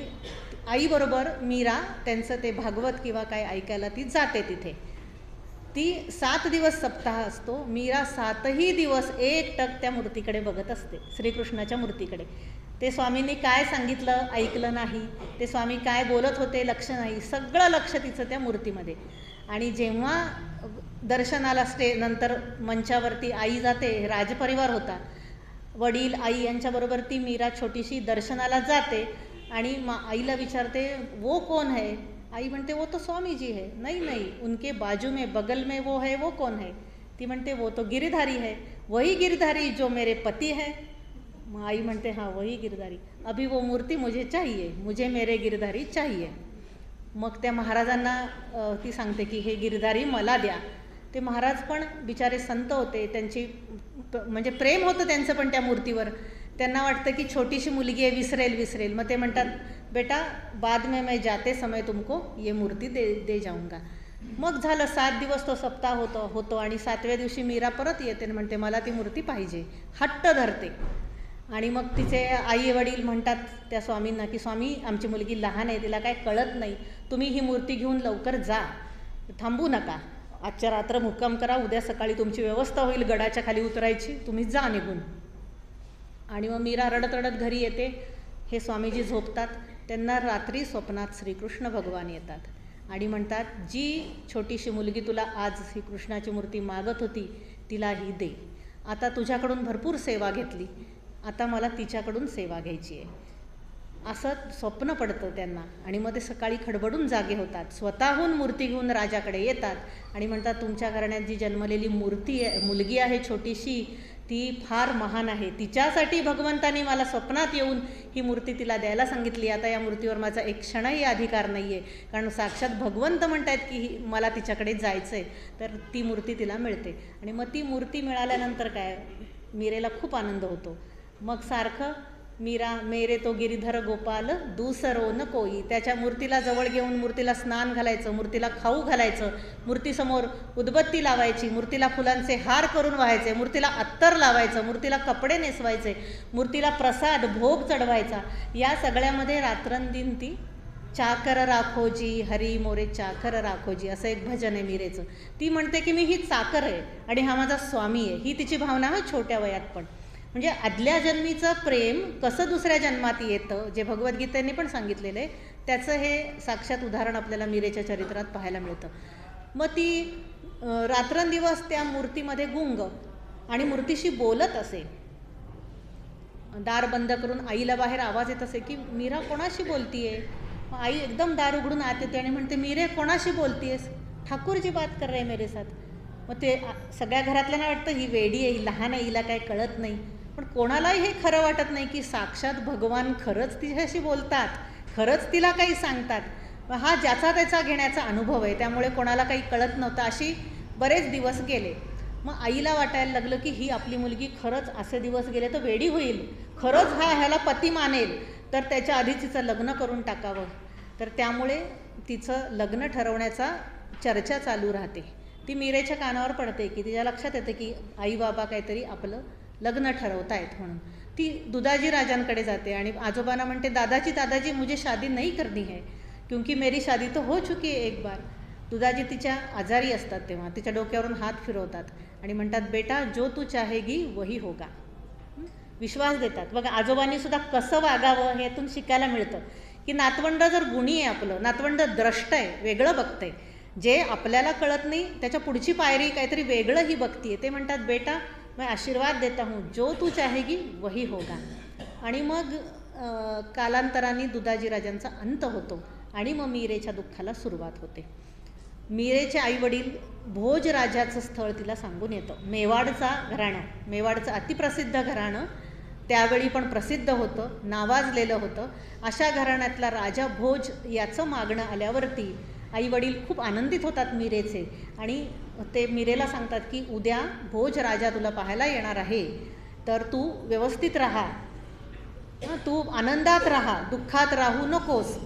आईबरोबर मीरा त्यांचं ते भागवत किंवा काय ऐकायला ती जाते तिथे. ती 7 दिवस सप्ताह असतो. मीरा 7ही दिवस एकटक त्या मूर्तीकडे बघत असते, श्रीकृष्णाच्या मूर्तीकडे. ते स्वामींनी काय सांगितलं ऐकलं नाही, ते स्वामी काय बोलत होते लक्ष नाही, सगळं लक्ष तिचं त्या मूर्तीमध्ये. आणि जेव्हा दर्शनाला नंतर मंचावरती आई जाते, राजपरिवार होता, वडील आई यांच्याबरोबर ती मीरा छोटीशी दर्शनाला जाते. आणि आईला विचारते वो कौन है. आई म्हणते वो तो स्वामी जी है. नहीं, उनके बाजू में बगल में वो है, वो कौन है. ती म्हणते वो तो गिरधारी है, वही गिरधारी जो मेरे पति है. मग आई म्हणते हाँ वही गिरधारी, अभी वो मूर्ति मुझे चाहिए, मुझे मेरे गिरधारी चाहिए. मग त्या महाराजांना ती सांगते की हे गिरधारी मला द्या. ते महाराज पण बिचारे संत होते, त्यांची म्हणजे प्रेम होतं त्यांचं पण त्या मूर्तीवर. त्यांना वाटतं की छोटीशी मुलगी आहे, विसरेल. मग ते म्हणतात बेटा बाद में मैं जाते समय तुमको ये मूर्ती दे जाऊंगा. मग झालं 7 दिवस तो सप्ताह होतो आणि 7व्या दिवशी मीरा परत येते आणि म्हणते मला ती मूर्ती पाहिजे, हट्ट धरते. आणि मग तिचे आई वडील म्हणतात त्या स्वामींना की स्वामी आमची मुलगी लहान आहे, तिला काय कळत नाही, तुम्ही ही मूर्ती घेऊन लवकर जा, थांबू नका, आजच्या रात्र मुक्काम करा, उद्या सकाळी तुमची व्यवस्था होईल गडाच्या खाली उतरायची, तुम्ही जा निघून. आणि मग मीरा रडत रडत घरी येते. हे स्वामीजी झोपतात. त्यांना रात्री स्वप्नात श्रीकृष्ण भगवान येतात आणि म्हणतात जी छोटीशी मुलगी तुला आज ही कृष्णाची मूर्ती मागत होती तिला ही दे. आता तुझ्याकडून भरपूर सेवा घेतली, आता मला तिच्याकडून सेवा घ्यायची आहे, असं स्वप्न पडतं त्यांना. आणि मग ते सकाळी खडबडून जागे होतात, स्वतःहून मूर्ती घेऊन राजाकडे येतात आणि म्हणतात तुमच्या घराण्यात जी जन्मलेली मुलगी आहे छोटीशी, ती फार महान आहे, तिच्यासाठी भगवंतानी मला स्वप्नात येऊन ही मूर्ती तिला द्यायला सांगितली. आता या मूर्तीवर माझा एक क्षणही अधिकार नाही आहे, कारण साक्षात भगवंत म्हणत आहेत की मला तिच्याकडे जायचं आहे. तर ती मूर्ती तिला मिळते. आणि मग ती मूर्ती मिळाल्यानंतर काय, मीरेला खूप आनंद होतो. मग सारखं मीरा मेरे तो गिरीधर गोपाल दूसरो न कोई, त्याच्या मूर्तीला जवळ घेऊन मूर्तीला स्नान घालायचं, मूर्तीला खाऊ घालायचं, मूर्तीसमोर उदबत्ती लावायची, मूर्तीला फुलांचे हार करून व्हायचे, मूर्तीला अत्तर लावायचं, मूर्तीला कपडे नेसवायचे, मूर्तीला प्रसाद भोग चढवायचा. या सगळ्यामध्ये रात्रंदिन ती चाकर राखोजी हरी मोरे चाकर राखोजी असं एक भजन आहे मीरेचं. ती म्हणते की मी ही चाकर आहे आणि हा माझा स्वामी आहे, ही तिची भावना आहे छोट्या वयात पण. म्हणजे आदल्या जन्मीचं प्रेम कसं दुसऱ्या जन्मात येतं, जे भगवद्गीतेने पण सांगितलेलं आहे, त्याचं हे साक्षात उदाहरण आपल्याला मीरेच्या चरित्रात पाहायला मिळतं. मग ती रात्रंदिवस त्या मूर्तीमध्ये गुंग आणि मूर्तीशी बोलत असे. दार बंद करून आईला बाहेर आवाज येत असे की मीरा कोणाशी बोलतीये. आई एकदम दार उघडून आत येते आणि म्हणते, मीरे कोणाशी बोलतीयस? ठाकूरजी बात कर रहे मेरे साथ. मग ते सगळ्या घरातल्यांना वाटतं ही वेडी आहे, ही लहान आहे, हिला काय कळत नाही. पण कोणालाही हे खरं वाटत नाही की साक्षात भगवान खरंच तिच्याशी बोलतात, खरंच तिला काही सांगतात. हा ज्याचा त्याचा घेण्याचा अनुभव आहे, त्यामुळे कोणाला काही कळत नव्हतं. अशी बरेच दिवस गेले. मग आईला वाटायला लागलं की ही आपली मुलगी खरंच असे दिवस गेले तर वेडी होईल, खरंच ह्याला पती मानेल, तर त्याच्या आधी तिचं लग्न करून टाकावं. तर त्यामुळे तिचं लग्न ठरवण्याचा चर्चा चालू राहते. ती मीरेच्या कानावर पडते की तिच्या लक्षात येते की आई बाबा काहीतरी आपलं लग्न ठरवतायत म्हणून. ती दुधाजी राजांकडे जाते आणि आजोबांना म्हणते, दादाजी मुझे शादी नहीं करनी है क्योंकि मेरी शादी तो हो चुकी है एक बार. दुधाजी तिच्या आजारी असतात तेव्हा तिच्या डोक्यावरून हात फिरवतात आणि म्हणतात, बेटा जो तू चाहेगी वही होगा. विश्वास देतात. बघा आजोबांनी सुद्धा कसं वागावं हे यातून शिकायला मिळतं की नातवंड जर गुणी आहे, आपलं नातवंड द्रष्ट आहे, वेगळं बघतंय, जे आपल्याला कळत नाही त्याच्या पुढची पायरी काहीतरी वेगळं ही बघतीये. ते म्हणतात, बेटा मैं आशीर्वाद देता हूँ, जो तू चाहेगी वही होगा. आणि मग कालांतराने दुधाजी राजांचा अंत होतो आणि मग मीरेच्या दुःखाला सुरुवात होते. मीरेचे आईवडील भोजराजाचं स्थळ तिला सांगून येतं. मेवाडचा घराणं, मेवाडचं अतिप्रसिद्ध घराणं, त्यावेळी पण प्रसिद्ध होतं, नावाजलेलं होतं. अशा घराण्यातला राजा भोज याचं मागणं आल्यावरती आईवडील खूप आनंदित होतात मीरेचे आणि ते मीरेला सांगतात की उद्या भोज राजा तुला पाहायला येणार आहे, तर तू व्यवस्थित राहा, तू आनंदात राहा, दुःखात राहू नकोस,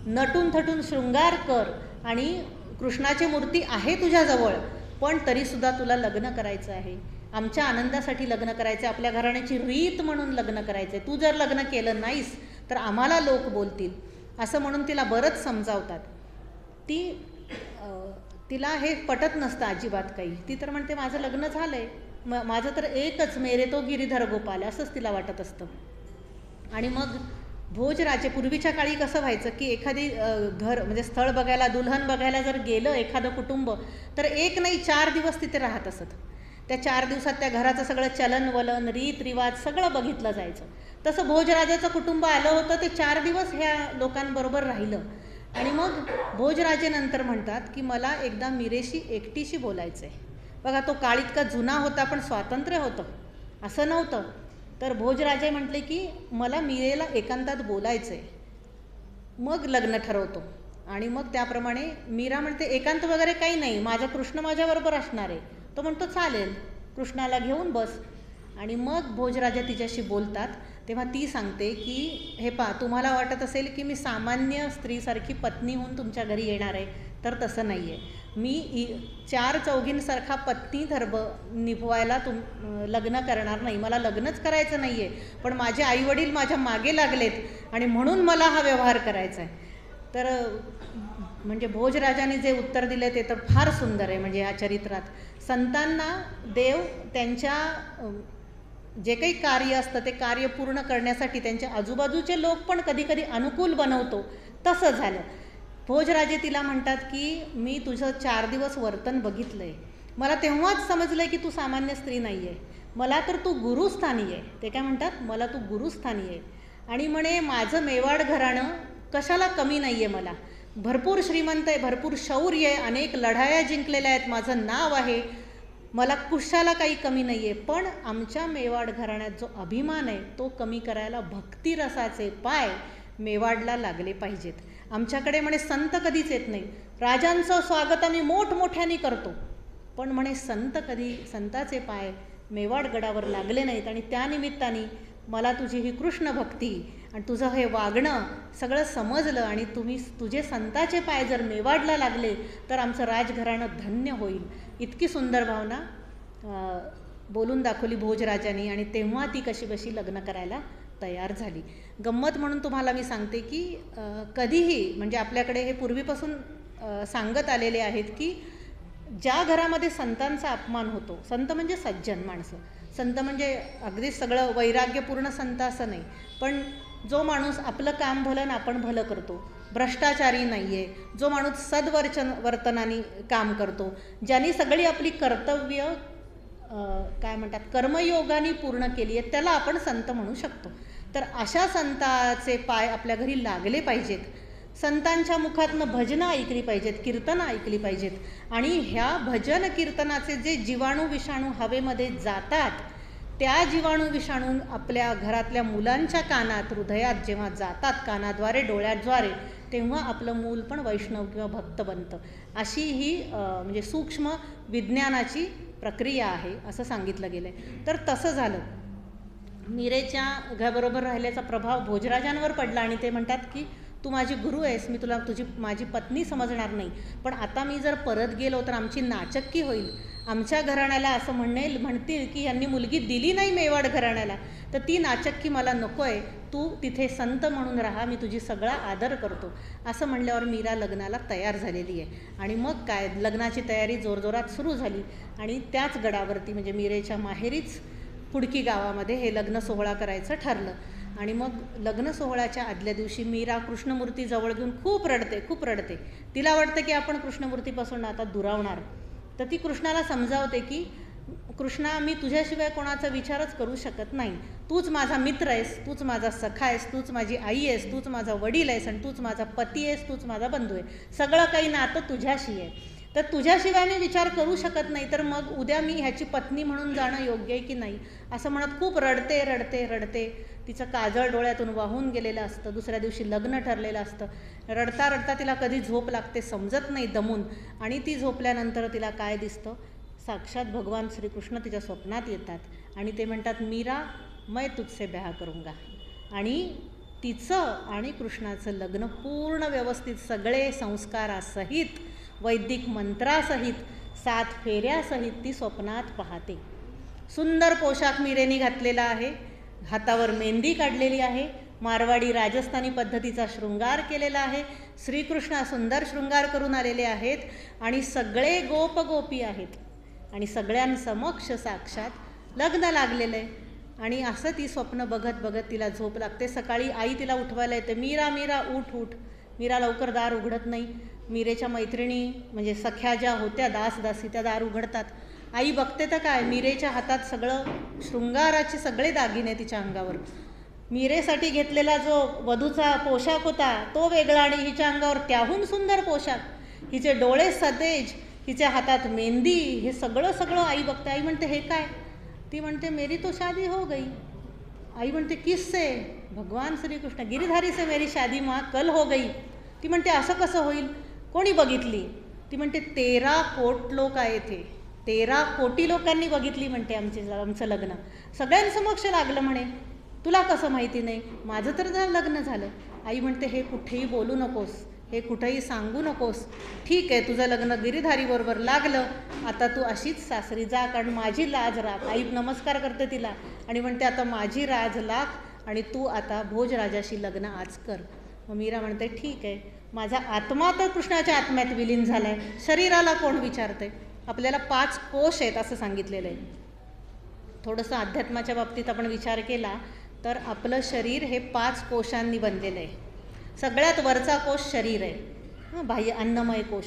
नटून थटून शृंगार कर. आणि कृष्णाची मूर्ती आहे तुझ्याजवळ, पण तरीसुद्धा तुला लग्न करायचं आहे, आमच्या आनंदासाठी लग्न करायचं आहे, आपल्या घराण्याची रीत म्हणून लग्न करायचं आहे. तू जर लग्न केलं नाहीस तर आम्हाला लोक बोलतील, असं म्हणून तिला बरंच समजावतात. तिला हे पटत नसतं अजिबात काही. ती तर म्हणते, माझं लग्न झालं आहे, माझं तर एकच, मेरे तो गिरीधर गोपाल, असंच तिला वाटत असतं. आणि मग भोजराजे, पूर्वीच्या काळी कसं व्हायचं की एखादी घर म्हणजे स्थळ बघायला, दुल्हन बघायला जर गेलं एखादं कुटुंब, तर 1 नाही 4 दिवस तिथे राहत असत. त्या 4 दिवसात त्या घराचं सगळं चलनवलन, रीतरिवाज सगळं बघितलं जायचं. तसं भोजराजाचं कुटुंब आलं होतं, ते 4 दिवस ह्या लोकांबरोबर राहिलं. आणि मग भोजराजे नंतर म्हणतात की मला एकदा मीरेशी एकटीशी बोलायचं आहे. बघा तो काळ इतका जुना होता, पण स्वातंत्र्य होतं, असं नव्हतं. तर भोजराजे म्हटले की मला मीरेला एकांतात बोलायचं आहे, मग लग्न ठरवतो. आणि मग त्याप्रमाणे मीरा म्हणते, एकांत वगैरे काही नाही, माझा कृष्ण माझ्याबरोबर असणार आहे. तो म्हणतो, चालेल, कृष्णाला घेऊन बस. आणि मग भोजराजा तिच्याशी बोलतात. तेव्हा ती सांगते की हे पहा, तुम्हाला वाटत असेल की मी सामान्य स्त्रीसारखी पत्नी होऊन तुमच्या घरी येणार आहे, तर तसं नाही आहे. मी 4 चौघींसारखा पत्नी धर्म निभवायला लग्न करणार नाही, मला लग्नच करायचं नाही आहे, पण माझे आईवडील माझ्या मागे लागलेत आणि म्हणून मला हा व्यवहार करायचा आहे. तर म्हणजे भोजराजाने जे उत्तर दिले ते तर फार सुंदर आहे. म्हणजे ह्या चरित्रात संतांना देव त्यांच्या जे काही कार्य असतं ते कार्य पूर्ण करण्यासाठी त्यांच्या आजूबाजूचे लोक पण कधी कधी अनुकूल बनवतो, तसं झालं. भोजराजे तिला म्हणतात की मी तुझं 4 दिवस वर्तन बघितलं आहे, मला तेव्हाच समजलं की तू सामान्य स्त्री नाही आहे, मला तर तू गुरुस्थानी आहे. ते काय म्हणतात, मला तू गुरुस्थानी आहे. आणि म्हणे माझं मेवाड घराणं कशाला कमी नाही आहे, मला भरपूर श्रीमंत आहे, भरपूर शौर्य आहे, अनेक लढाया जिंकलेल्या आहेत, माझं नाव आहे, मला कुशाला काही कमी नाही आहे. पण आमच्या मेवाड घराण्यात जो अभिमान आहे तो कमी करायला भक्तिरसाचे पाय मेवाडला लागले पाहिजेत. आमच्याकडे म्हणे संत कधीच येत नाही, राजांचं स्वागत आम्ही मोठमोठ्याने करतो, पण म्हणे संताचे पाय मेवाड गडावर लागले नाहीत. आणि त्यानिमित्ताने मला तुझी ही कृष्ण भक्ती आणि तुझं हे वागणं सगळं समजलं आणि तुझे संताचे पाय जर मेवाडला लागले तर आमचं राजघराणं धन्य होईल. इतकी सुंदर भावना बोलून दाखवली भोजराजांनी. आणि तेव्हा ती कशी लग्न करायला तयार झाली. गंमत म्हणून तुम्हाला मी सांगते की कधीही म्हणजे आपल्याकडे हे पूर्वीपासून सांगत आलेले आहेत की ज्या घरामध्ये संतांचा अपमान होतो, संत म्हणजे सज्जन माणसं, संत म्हणजे अगदीच सगळं वैराग्यपूर्ण संत असं नाही, पण जो माणूस आपलं काम भलं ना आपण भलं करतो, भ्रष्टाचारी नाही आहे, जो माणूस वर्तनाने काम करतो, ज्यांनी सगळी आपली कर्तव्य काय म्हणतात कर्मयोगाने पूर्ण केली आहे, त्याला आपण संत म्हणू शकतो. तर अशा संताचे पाय आपल्या घरी लागले पाहिजेत. संतांच्या मुखातनं भजनं ऐकली पाहिजेत, कीर्तनं ऐकली पाहिजेत. आणि ह्या भजन कीर्तनाचे जे जीवाणू विषाणू हवेमध्ये जातात, त्या जीवाणू विषाणू आपल्या घरातल्या मुलांच्या कानात, हृदयात जेव्हा जातात, कानाद्वारे, डोळ्याद्वारे, तेव्हा आपलं मूल पण वैष्णव किंवा भक्त बनतं. अशी ही म्हणजे सूक्ष्म विज्ञानाची प्रक्रिया आहे असं सांगितलं गेलं आहे. तर तसं झालं. मीरेच्या घराबरोबर राहिल्याचा प्रभाव भोजराजांवर पडला आणि ते म्हणतात की तू माझी गुरु आहेस, मी तुला माझी पत्नी समजणार नाही, पण आता मी जर परत गेलो तर आमची नाचक्की होईल. आमच्या घराण्याला असं म्हणतील की यांनी मुलगी दिली नाही मेवाड घराण्याला, तर ती नाचक्की मला नको आहे, तू तिथे संत म्हणून राहा, मी तुझी सगळा आदर करतो. असं म्हणल्यावर मीरा लग्नाला तयार झालेली आहे. आणि मग काय, लग्नाची तयारी जोरजोरात सुरू झाली. आणि त्याच गडावरती म्हणजे मीरेच्या माहेरीच कुडकी गावामध्ये हे लग्न सोहळा करायचं ठरलं. आणि मग लग्न सोहळ्याच्या आदल्या दिवशी मीरा कृष्णमूर्ती जवळ घेऊन खूप रडते. तिला वाटतं की आपण कृष्णमूर्तीपासून आता दुरावणार. तर ती कृष्णाला समजावते की कृष्णा, मी तुझ्याशिवाय कोणाचा विचारच करू शकत नाही. तूच माझा मित्र आहेस, तूच माझा सखा आहेस, तूच माझी आई आहेस, तूच माझा वडील आहेस, आणि तूच माझा पती आहेस, तूच माझा बंधू आहे. सगळं काही नातं तुझ्याशी आहे. तर तुझ्याशिवाय मी विचार करू शकत नाही, तर मग उद्या मी ह्याची पत्नी म्हणून जाणं योग्य आहे की नाही, असं म्हणत खूप रडते. तिचं काजळ डोळ्यातून वाहून गेलेलं असतं. दुसऱ्या दिवशी लग्न ठरलेलं असतं. रडता तिला कधी झोप लागते समजत नाही, दमून. आणि ती झोपल्यानंतर तिला काय दिसतं, साक्षात भगवान श्रीकृष्ण तिच्या स्वप्नात येतात आणि ते म्हणतात, मीरा मैं तुझसे ब्याह करूंगा. आणि तिचं आणि कृष्णाचं लग्न पूर्ण व्यवस्थित, सगळे संस्कारासहित, वैदिक मंत्रासहित, 7 फेऱ्यासहित ती स्वप्नात पाहते. सुंदर पोशाख मीरेने घातलेला आहे, हातावर मेहंदी काढलेली आहे, मारवाडी राजस्थानी पद्धतीचा शृंगार केलेला आहे. श्रीकृष्ण सुंदर शृंगार करून आलेले आहेत आणि सगळे गोपी आहेत आणि सगळ्यांसमक्ष साक्षात लग्न लागलेलं आहे. आणि असं ती स्वप्न बघत तिला झोप लागते. सकाळी आई तिला उठवायला येते, मीरा उठ. मीरा लवकर दार उघडत नाही. मीरेच्या मैत्रिणी म्हणजे सख्या ज्या होत्या, दासी, त्या दार उघडतात. आई बघते तर काय, मीरेच्या हातात सगळं शृंगाराचे सगळे दागिने तिच्या अंगावर. मीरेसाठी घेतलेला जो वधूचा पोशाख होता तो वेगळा आणि हिच्या अंगावर त्याहून सुंदर पोशाख, हिचे डोळे सतेज, हिच्या हातात मेहंदी, हे सगळं आई बघते. आई म्हणते, हे काय? ती म्हणते, मेरी तो शादी हो गई. आई म्हणते, किससे? भगवान श्रीकृष्ण, गिरिधारी से मेरी शादी माँ कल हो गई. ती म्हणते, असं कसं होईल? कोणी बघितली? ती म्हणते, 13 कोटी लोक आहे थे, 13 कोटी लोकांनी बघितली म्हणते आमचं लग्न. सगळ्यांसमक्ष लागलं म्हणे. तुला कसं माहिती नाही? माझं तर लग्न झालं. आई म्हणते, हे कुठेही बोलू नकोस, हे कुठेही सांगू नकोस. ठीक आहे, तुझं लग्न गिरिधारीबरोबर लागलं, आता तू अशीच सासरी जा, कारण माझी लाज राख. आई नमस्कार करते तिला आणि म्हणते, आता माझी लाज लाख आणि तू आता भोजराजाशी लग्न आज कर. मग मीरा म्हणते, ठीक आहे, माझा आत्मा तर कृष्णाच्या आत्म्यात विलीन झाला आहे, शरीराला कोण विचारते? आपल्याला 5 कोश आहेत असं सांगितलेलं आहे. थोडंसं अध्यात्माच्या बाबतीत आपण विचार केला तर आपलं शरीर हे 5 कोशांनी बनलेलं आहे. सगळ्यात वरचा कोश शरीर आहे, बाह्य अन्नमय कोश.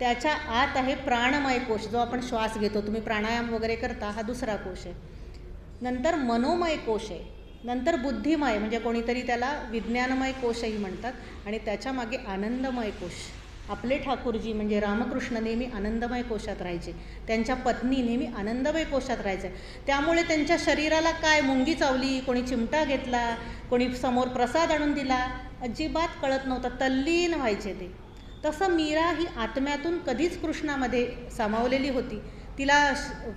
त्याच्या आत आहे प्राणमय कोश, जो आपण श्वास घेतो, तुम्ही प्राणायाम वगैरे करता, हा दुसरा कोश आहे. नंतर मनोमय कोश आहे, नंतर बुद्धिमय, म्हणजे कोणीतरी त्याला विज्ञानमय कोशही म्हणतात, आणि त्याच्या मागे आनंदमय कोश. आपले ठाकूरजी म्हणजे रामकृष्ण नेहमी आनंदमय कोशात राहायचे, त्यांच्या पत्नी नेहमी आनंदमय कोशात राहायचे. त्यामुळे त्यांच्या शरीराला काय, मुंगी चावली, कोणी चिमटा घेतला, कोणी समोर प्रसाद आणून दिला, अजिबात कळत नव्हतं, तल्लीन व्हायचे ते. तसं मीरा ही आत्म्यातून कधीच कृष्णामध्ये सामावलेली होती. तिला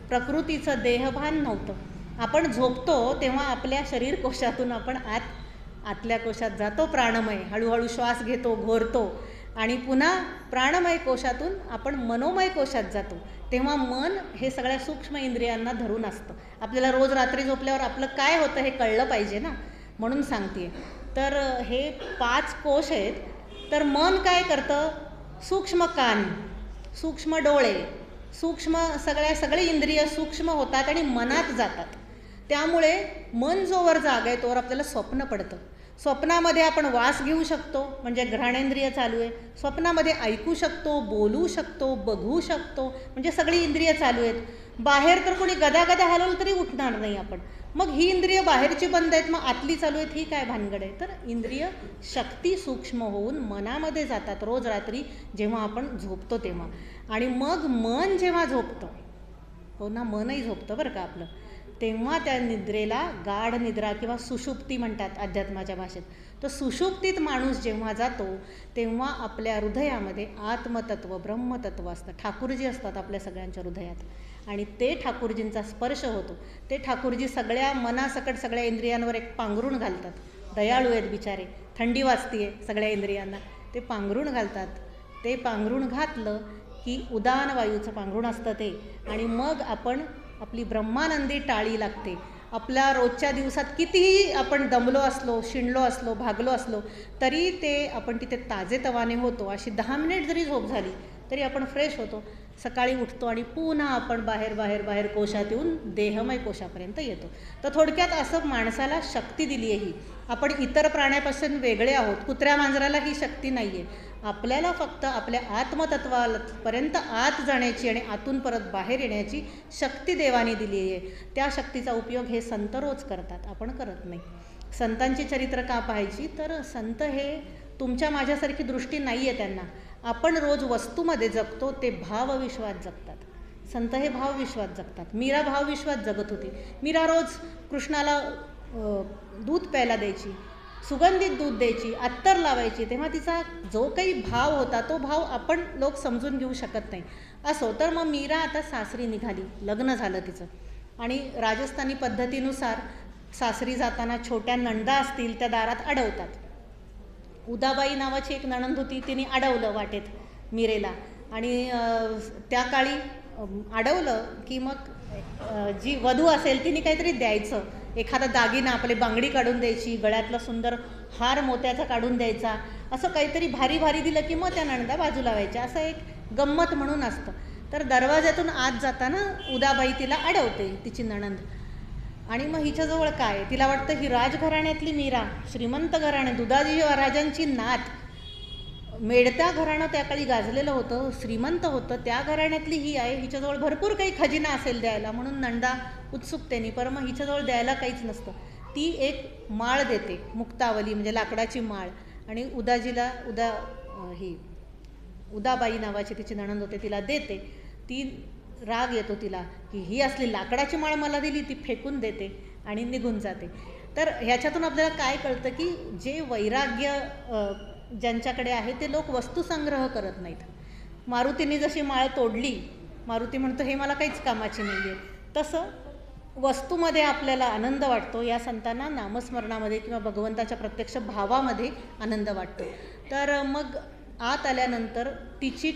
प्रकृतीचं देहभान नव्हतं. आपण झोपतो तेव्हा आपल्या शरीर कोशातून आपण आतल्या कोशात जातो, प्राणमय, हळूहळू श्वास घेतो, घोरतो, आणि पुन्हा प्राणमय कोशातून आपण मनोमय कोशात जातो. तेव्हा मन हे सगळ्या सूक्ष्म इंद्रियांना धरून असतं. आपल्याला रोज रात्री झोपल्यावर आपलं काय होतं हे कळलं पाहिजे ना, म्हणून सांगते. तर हे 5 कोश आहेत. तर मन काय करतं? सूक्ष्म कान, सूक्ष्म डोळे, सूक्ष्म सगळे इंद्रिय सूक्ष्म होतात आणि मनात जातात. त्यामुळे मन जोवर जाग आहे तोवर आपल्याला स्वप्न पडतं. स्वप्नामध्ये आपण वास घेऊ शकतो, म्हणजे घ्राणेंद्रिय चालू आहे. स्वप्नामध्ये ऐकू शकतो, बोलू शकतो, बघू शकतो, म्हणजे सगळी इंद्रिय चालू आहेत. बाहेर तर कोणी गदा हलवलं तरी उठणार नाही आपण, मग ही इंद्रिय बाहेरची बंद आहेत, मग आतली चालू आहेत, ही काय भानगड आहे? तर इंद्रिय शक्ती सूक्ष्म होऊन मनामध्ये जातात रोज रात्री जेव्हा आपण झोपतो तेव्हा. आणि मग मन जेव्हा झोपतं, हो ना, मनही झोपतं बरं का आपलं, तेव्हा त्या निद्रेला गाढ निद्रा किंवा सुषुप्ती म्हणतात अध्यात्माच्या भाषेत. तर सुषुप्तीत माणूस जेव्हा जातो तेव्हा आपल्या हृदयामध्ये आत्मतत्व ब्रह्मतत्व असतं. ठाकूरजी असतात आपल्या सगळ्यांच्या हृदयात, आणि ते ठाकूरजींचा स्पर्श होतो. ते ठाकूरजी सगळ्या मनासकट सगळ्या इंद्रियांवर एक पांघरूण घालतात. दयाळू आहेत बिचारे, थंडी वाजतीये सगळ्या इंद्रियांना, ते पांघरूण घालतात. ते पांघरूण घातलं की उदान वायूचं पांघरूण असतं ते, आणि मग आपण आपली ब्रह्मानंदी टाळी लागते. आपल्या रोजच्या दिवसात कितीही आपण दमलो असलो, शिणलो असलो, भागलो असलो, तरी ते आपण तिथे ताजेतवाने होतो. अशी 10 मिनिट जरी झोप झाली तरी आपण फ्रेश होतो. सकाळी उठतो आणि पुन्हा आपण बाहेर बाहेर बाहेर कोशात येऊन देहमय कोशापर्यंत येतो. तर थोडक्यात असं माणसाला शक्ती दिली आहे ही. आपण इतर प्राण्यापासून वेगळे आहोत. कुत्र्या मांजराला ही शक्ती नाही आहे. आपल्याला फक्त आपल्या आत्मतत्वापर्यंत आत जाण्याची आणि आतून परत बाहेर येण्याची शक्ती देवाने दिली आहे. त्या शक्तीचा उपयोग हे संत रोज करतात, आपण करत नाही. संतांची चरित्र का पाहायची? तर संत हे तुमच्या माझ्यासारखी दृष्टी नाही आहे त्यांना. आपण रोज वस्तूमध्ये जगतो, ते भावविश्वात जगतात. संत हे भावविश्वात जगतात. मीरा भावविश्वात जगत होती. मीरा रोज कृष्णाला दूध प्यायला द्यायची, सुगंधित दूध द्यायची, अत्तर लावायची. तेव्हा तिचा जो काही भाव होता तो भाव आपण लोक समजून घेऊ शकत नाही. असो तर मग मीरा आता सासरी निघाली, लग्न झालं तिचं, आणि राजस्थानी पद्धतीनुसार सासरी जाताना छोट्या नंदा असतील त्या दारात अडवतात. उदाबाई नावाची एक नणंद होती, तिने अडवलं वाटेत मीरेला, आणि त्या काळी अडवलं की मग जी वधू असेल तिने काहीतरी द्यायचं, एखादा दागिना, आपली बांगडी काढून द्यायची, गळ्यातला सुंदर हार मोत्याचा काढून द्यायचा, असं काहीतरी भारी भारी दिलं की मग त्या नणदा बाजू लावायच्या. असं एक गंमत म्हणून असतं. तर दरवाज्यातून आत जाताना उदाबाई तिला अडवते, तिची नणंद. आणि मग हिच्याजवळ काय, तिला वाटतं ही राजघराण्यातली मीरा, श्रीमंत घराणे, दुधाजी राजांची नात, मेडत्या घराणं त्या काळी गाजलेलं होतं, श्रीमंत होतं, त्या घराण्यातली ही आहे, हिच्याजवळ भरपूर काही खजिना असेल द्यायला, म्हणून नंदा उत्सुकतेने. पर मग हिच्याजवळ द्यायला काहीच नसतं. ती एक माळ देते, मुक्तावली म्हणजे लाकडाची माळ, आणि उदाजीला उदाबाई नावाची तिची नणंद होते, तिला देते. ती राग येतो तिला की ही असली लाकडाची माळ मला दिली, ती फेकून देते आणि निघून जाते. तर ह्याच्यातून आपल्याला काय कळतं की जे वैराग्य ज्यांच्याकडे आहे ते लोक वस्तुसंग्रह करत नाहीत. मारुतीने जशी माळ तोडली, मारुती म्हणतो हे मला काहीच कामाची नाही आहे, तसं वस्तूमध्ये आपल्याला आनंद वाटतो. या संतांना नामस्मरणामध्ये किंवा भगवंताच्या प्रत्यक्ष भावामध्ये आनंद वाटतो. तर मग आत आल्यानंतर तिची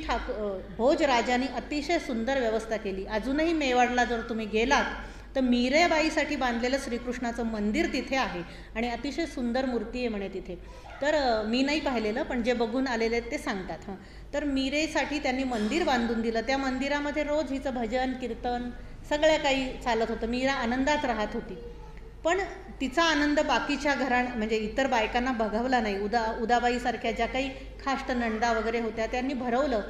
भोजराजाने अतिशय सुंदर व्यवस्था केली. अजूनही मेवाडला जर तुम्ही गेलात तर मीरेबाईसाठी बांधलेलं श्रीकृष्णाचं मंदिर तिथे आहे, आणि अतिशय सुंदर मूर्ती आहे म्हणे तिथे. तर मी नाही पाहिलेलं, पण जे बघून आलेले आहेत ते सांगतात. तर मीरेसाठी त्यांनी मंदिर बांधून दिलं. त्या मंदिरामध्ये रोज हिचं भजन कीर्तन सगळं काही चालत होतं. मीरा आनंदात राहत होती. पण तिचा आनंद बाकीच्या म्हणजे इतर बायकांना बघावला नाही. उदाबाईसारख्या ज्या काही खाष्ट नंदा वगैरे होत्या त्यांनी भरवलं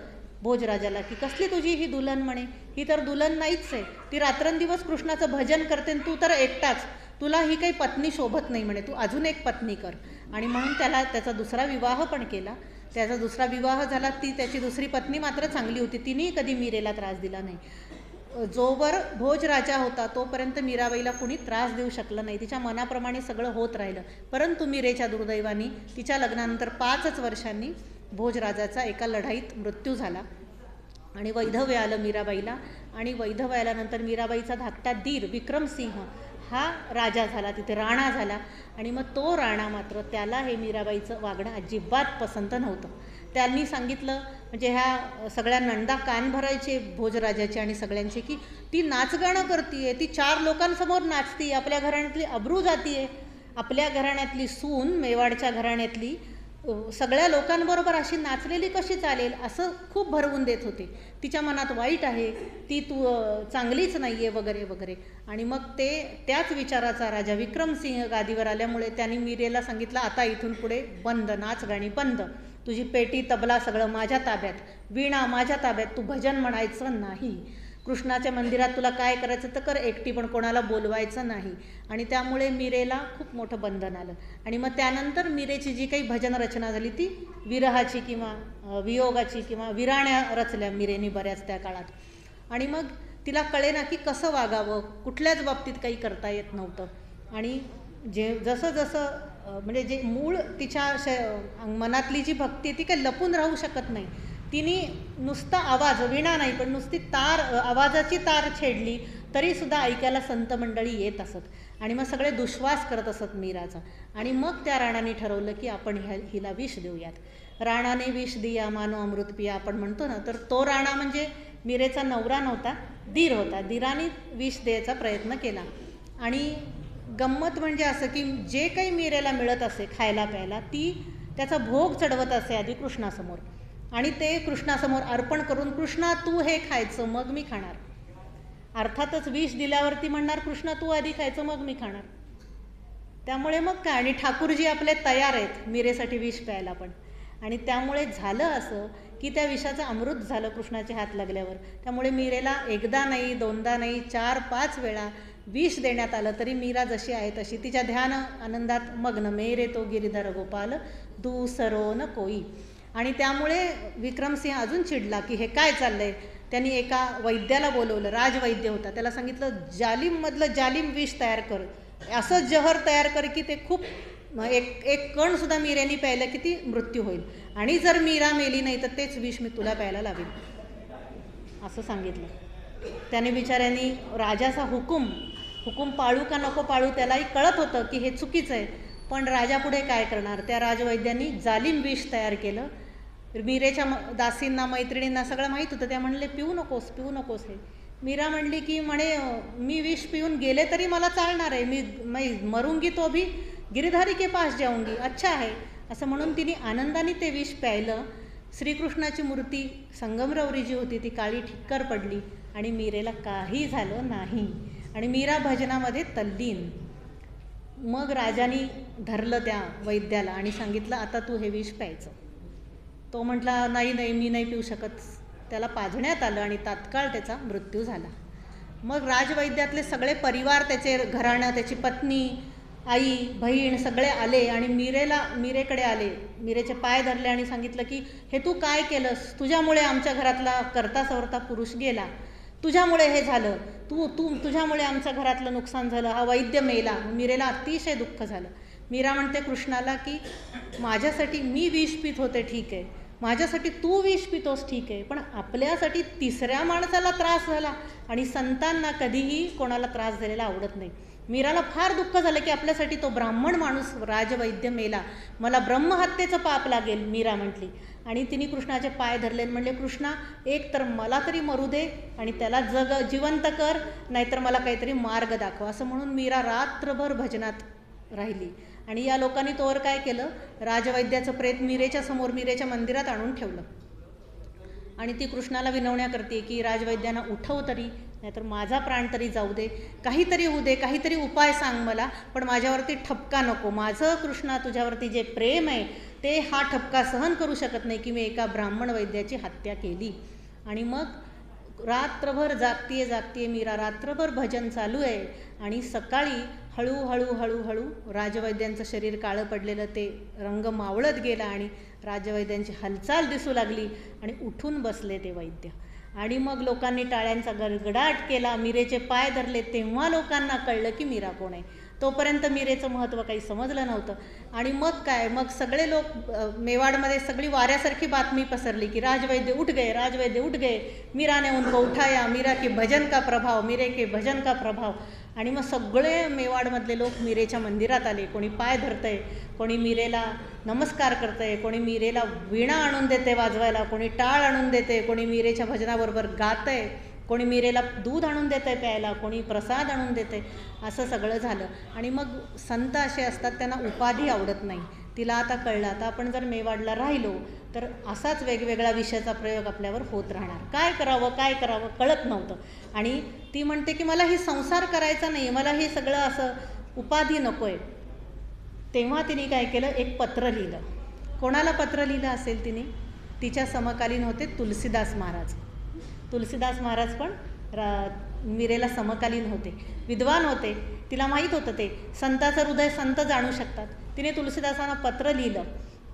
भोजराजाला की कसली तुझी ही दुल्हन म्हणे, ही तर दुल्हन नाहीच आहे, ती रात्रंदिवस कृष्णाचं भजन करते, तू तर एकटाच, तुला ही काही पत्नी शोभत नाही म्हणे, तू अजून एक पत्नी कर. आणि म्हणून त्याचा दुसरा विवाह पण केला. त्याचा दुसरा विवाह झाला. त्याची दुसरी पत्नी मात्र चांगली होती, तिनेही कधी मीरेला त्रास दिला नाही. जोवर भोजराजा होता तोपर्यंत मीराबाईला कुणी त्रास देऊ शकलं नाही. तिच्या मनाप्रमाणे सगळं होत राहिलं. परंतु मीरेच्या दुर्दैवाने तिच्या लग्नानंतर 5 वर्षांनी भोजराजाचा एका लढाईत मृत्यू झाला आणि वैधव्य आलं मीराबाईला. आणि वैधव्य आल्यानंतर मीराबाईचा धाकटा दीर विक्रमसिंह हा राजा झाला, तिथे राणा झाला. आणि मग तो राणा मात्र त्याला हे मीराबाईचं वागणं अजिबात पसंत नव्हतं. त्यांनी सांगितलं, म्हणजे ह्या सगळ्या नंदा कान भरायचे भोजराजाचे आणि सगळ्यांचे, की ती नाचगाणं करतीये, ती 4 लोकांसमोर नाचती, आपल्या घराण्यातली अब्रू जातीये, आपल्या घराण्यातली सून मेवाडच्या घराण्यातली सगळ्या लोकांबरोबर अशी नाचलेली कशी चालेल, असं खूप भरवून देत होते. तिच्या मनात वाईट आहे, ती तू चांगलीच नाही आहे वगैरे वगैरे. आणि मग त्याच विचाराचा राजा विक्रमसिंह गादीवर आल्यामुळे त्यांनी मीरेला सांगितलं, आता इथून पुढे बंद, नाचगाणी बंद, तुझी पेटी तबला सगळं माझ्या ताब्यात, वीणा माझ्या ताब्यात, तू भजन म्हणायचं नाही. कृष्णाच्या मंदिरात तुला काय करायचं तर कर एकटी, पण कोणाला बोलवायचं नाही. आणि त्यामुळे मीरेला खूप मोठं बंधन आलं. आणि मग त्यानंतर मीरेची जी काही भजन रचना झाली ती विरहाची किंवा वियोगाची किंवा विराण्या रचल्या मीरेने बऱ्याच त्या काळात. आणि मग तिला कळेना की कसं वागावं, कुठल्याच बाबतीत काही करता येत नव्हतं. आणि जसं जसं म्हणजे जे मूळ तिच्या मनातली जी भक्ती आहे ती काही लपून राहू शकत नाही. तिने नुसता आवाज, वीणा नाही पण नुसती आवाजाची तार छेडली तरीसुद्धा ऐकायला संत मंडळी येत असत. आणि मग सगळे दुश्वास करत असत मीराचा. आणि मग त्या राणाने ठरवलं की आपण हिला विष देऊयात. राणाने विष दिया मानो अमृत पिया आपण म्हणतो ना, तर तो राणा म्हणजे मीरेचा नवरा नव्हता, दीर होता. दीराने विष द्यायचा प्रयत्न केला. आणि गंमत म्हणजे असं की जे काही मीरेला मिळत असे खायला प्यायला ती त्याचा भोग चढवत असे आधी कृष्णासमोर. आणि ते कृष्णासमोर अर्पण करून, कृष्णा तू हे खायचं मग मी खाणार. अर्थातच विष दिल्यावरती म्हणणार कृष्णा तू आधी खायचं मग मी खाणार. त्यामुळे मग काय, आणि ठाकूरजी आपले तयार आहेत मीरेसाठी विष प्यायला पण. आणि त्यामुळे झालं असं की त्या विषाचं अमृत झालं कृष्णाचे हात लागल्यावर. त्यामुळे मीरेला एकदा नाही, दोनदा नाही, 4-5 वेळा विष देण्यात आलं. तरी मीरा जशी आहे तशी तिच्या ध्यान आनंदात मग्न, मेरे तो गिरीधर गोपाल दूसरो न कोई. आणि त्यामुळे विक्रमसिंह अजून चिडला की हे काय चाललंय. त्यांनी एका वैद्याला बोलवलं, राजवैद्य होता, त्याला सांगितलं जालिममधलं जालिम विष तयार कर, असं जहर तयार कर की ते खूप एक कणसुद्धा मीरेने प्यायलं की ती मृत्यू होईल. आणि जर मीरा मेली नाही तर तेच विष मी तुला प्यायला लावेल असं सांगितलं. त्याने बिचाऱ्यांनी राजाचा हुकूम पाळू का नको पाळू त्यालाही कळत होतं की हे चुकीचं आहे. पण राजापुढे काय करणार. त्या राजवैद्यांनी जालिम विष तयार केलं. मीरेच्या दासींना, मैत्रिणींना सगळं माहीत होतं. त्या म्हणले पिऊ नकोस हे. मीरा म्हणली की मी विष पिऊन गेले तरी मला चालणार आहे, मी मरूंगी तो भी गिरधारी के पास जाऊंगी, अच्छा आहे असं म्हणून तिने आनंदाने ते विष प्यायलं. श्रीकृष्णाची मूर्ती संगमरवरी जी होती ती काळी ठिक्कर पडली आणि मीरेला काही झालं नाही. आणि मीरा भजनामध्ये तल्लीन. मग राजाने धरलं त्या वैद्याला आणि सांगितलं आता तू हे विष प्यायचं. तो म्हटला नाही मी नाही पिऊ शकत. त्याला पाजण्यात आलं आणि तात्काळ त्याचा मृत्यू झाला. मग राजवैद्यातले सगळे परिवार, त्याचे घराणं, त्याची पत्नी, आई, बहीण सगळे आले आणि मीरेकडे आले. मीरेचे पाय धरले आणि सांगितलं की हे तू काय केलंस, तुझ्यामुळे आमच्या घरातला करता सवरता पुरुष गेला, तुझ्यामुळे हे झालं, तुझ्यामुळे आमच्या घरातलं नुकसान झालं, हा वैद्य मेला. मीरेला अतिशय दुःख झालं. मीरा म्हणते कृष्णाला की माझ्यासाठी मी विष पित होते ठीक आहे, माझ्यासाठी तू विष पितोस ठीक आहे, पण आपल्यासाठी तिसऱ्या माणसाला त्रास झाला आणि संतांना कधीही कोणाला त्रास झालेला आवडत नाही. मीराला फार दुःख झालं की आपल्यासाठी तो ब्राह्मण माणूस राजवैद्य मेला, मला ब्रह्महत्येचं पाप लागेल मीरा म्हटली. आणि तिने कृष्णाचे पाय धरले म्हणले कृष्णा एक तर मला तरी मरू दे आणि त्याला जिवंत कर, नाहीतर मला काहीतरी मार्ग दाखव असं म्हणून मीरा रात्रभर भजनात राहिली. आणि या लोकांनी तोवर काय केलं, राजवैद्याचं प्रेत मीरेच्या मंदिरात आणून ठेवलं. आणि ती कृष्णाला विनवण्या करते की राजवैद्यांना उठव तरी, नाहीतर माझा प्राण तरी जाऊ दे, काहीतरी होऊ दे, काहीतरी उपाय सांग मला, पण माझ्यावरती ठपका नको. माझं कृष्णा तुझ्यावरती जे प्रेम आहे ते हा ठपका सहन करू शकत नाही की मी एका ब्राह्मण वैद्याची हत्या केली. आणि मग रात्रभर जागतीये मीरा, रात्रभर भजन चालू आहे. आणि सकाळी हळूहळू राजवैद्यांचं शरीर काळं पडलेलं ते रंग मावळत गेला आणि राजवैद्यांची हालचाल दिसू लागली आणि उठून बसले ते वैद्य. आणि मग लोकांनी टाळ्यांचा गडगडाट केला, मीरेचे पाय धरले. तेव्हा लोकांना कळलं की मीरा कोण आहे. तोपर्यंत मीरेचं महत्त्व काही समजलं नव्हतं. आणि मग काय, मग सगळे लोक, मेवाडमध्ये सगळी वाऱ्यासारखी बातमी पसरली की राजवैद्य उठ गए, मीरा ने उनको उठाया, मीरा के भजन का प्रभाव, मीरे के भजन का प्रभाव. आणि मग सगळे मेवाडमधले लोक मीरेच्या मंदिरात आले. कोणी पाय धरतंय, कोणी मीरेला नमस्कार करतंय, कोणी मीरेला वीणा आणून देते वाजवायला, कोणी टाळ आणून देते, कोणी मीरेच्या भजनाबरोबर गातंय, कोणी मीरेला दूध आणून देतंय प्यायला, कोणी प्रसाद आणून देते. असं सगळं झालं. आणि मग संत असे असतात त्यांना उपाधी आवडत नाही. तिला आता कळलं आता आपण जर मेवाडला राहिलो तर असाच वेगवेगळा विषयाचा प्रयोग आपल्यावर होत राहणार, काय करावं कळत नव्हतं. आणि ती म्हणते की मला ही संसार करायचा नाही, मला हे सगळं असं उपाधी नको आहे. तेव्हा तिने काय केलं, एक पत्र लिहिलं. कोणाला पत्र लिहिलं असेल तिने, तिच्या समकालीन होते तुलसीदास महाराज. तुलसीदास महाराज पण मीरेला समकालीन होते, विद्वान होते, तिला माहीत होतं ते संताचं हृदय संत जाणू शकतात. तिने तुलसीदासांना पत्र लिहिलं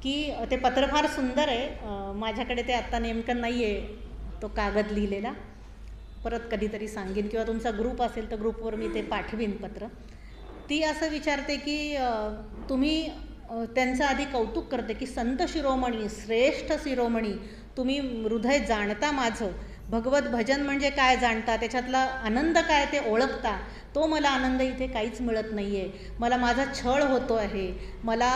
की ते पत्र फार सुंदर आहे, माझ्याकडे ते आत्ता नेमकं नाही आहे तो कागद लिहिलेला, परत कधीतरी सांगेन किंवा तुमचा ग्रुप असेल तर ग्रुपवर मी ते पाठवीन पत्र. ती असं विचारते की तुम्ही त्यांचं आधी कौतुक करते की संत शिरोमणी, श्रेष्ठ शिरोमणी, तुम्ही हृदय जाणता माझं, भगवत भजन म्हणजे काय जाणता, त्याच्यातला आनंद काय ते ओळखता, तो मला आनंद इथे काहीच मिळत नाही आहे. मला माझा छळ होतो आहे, मला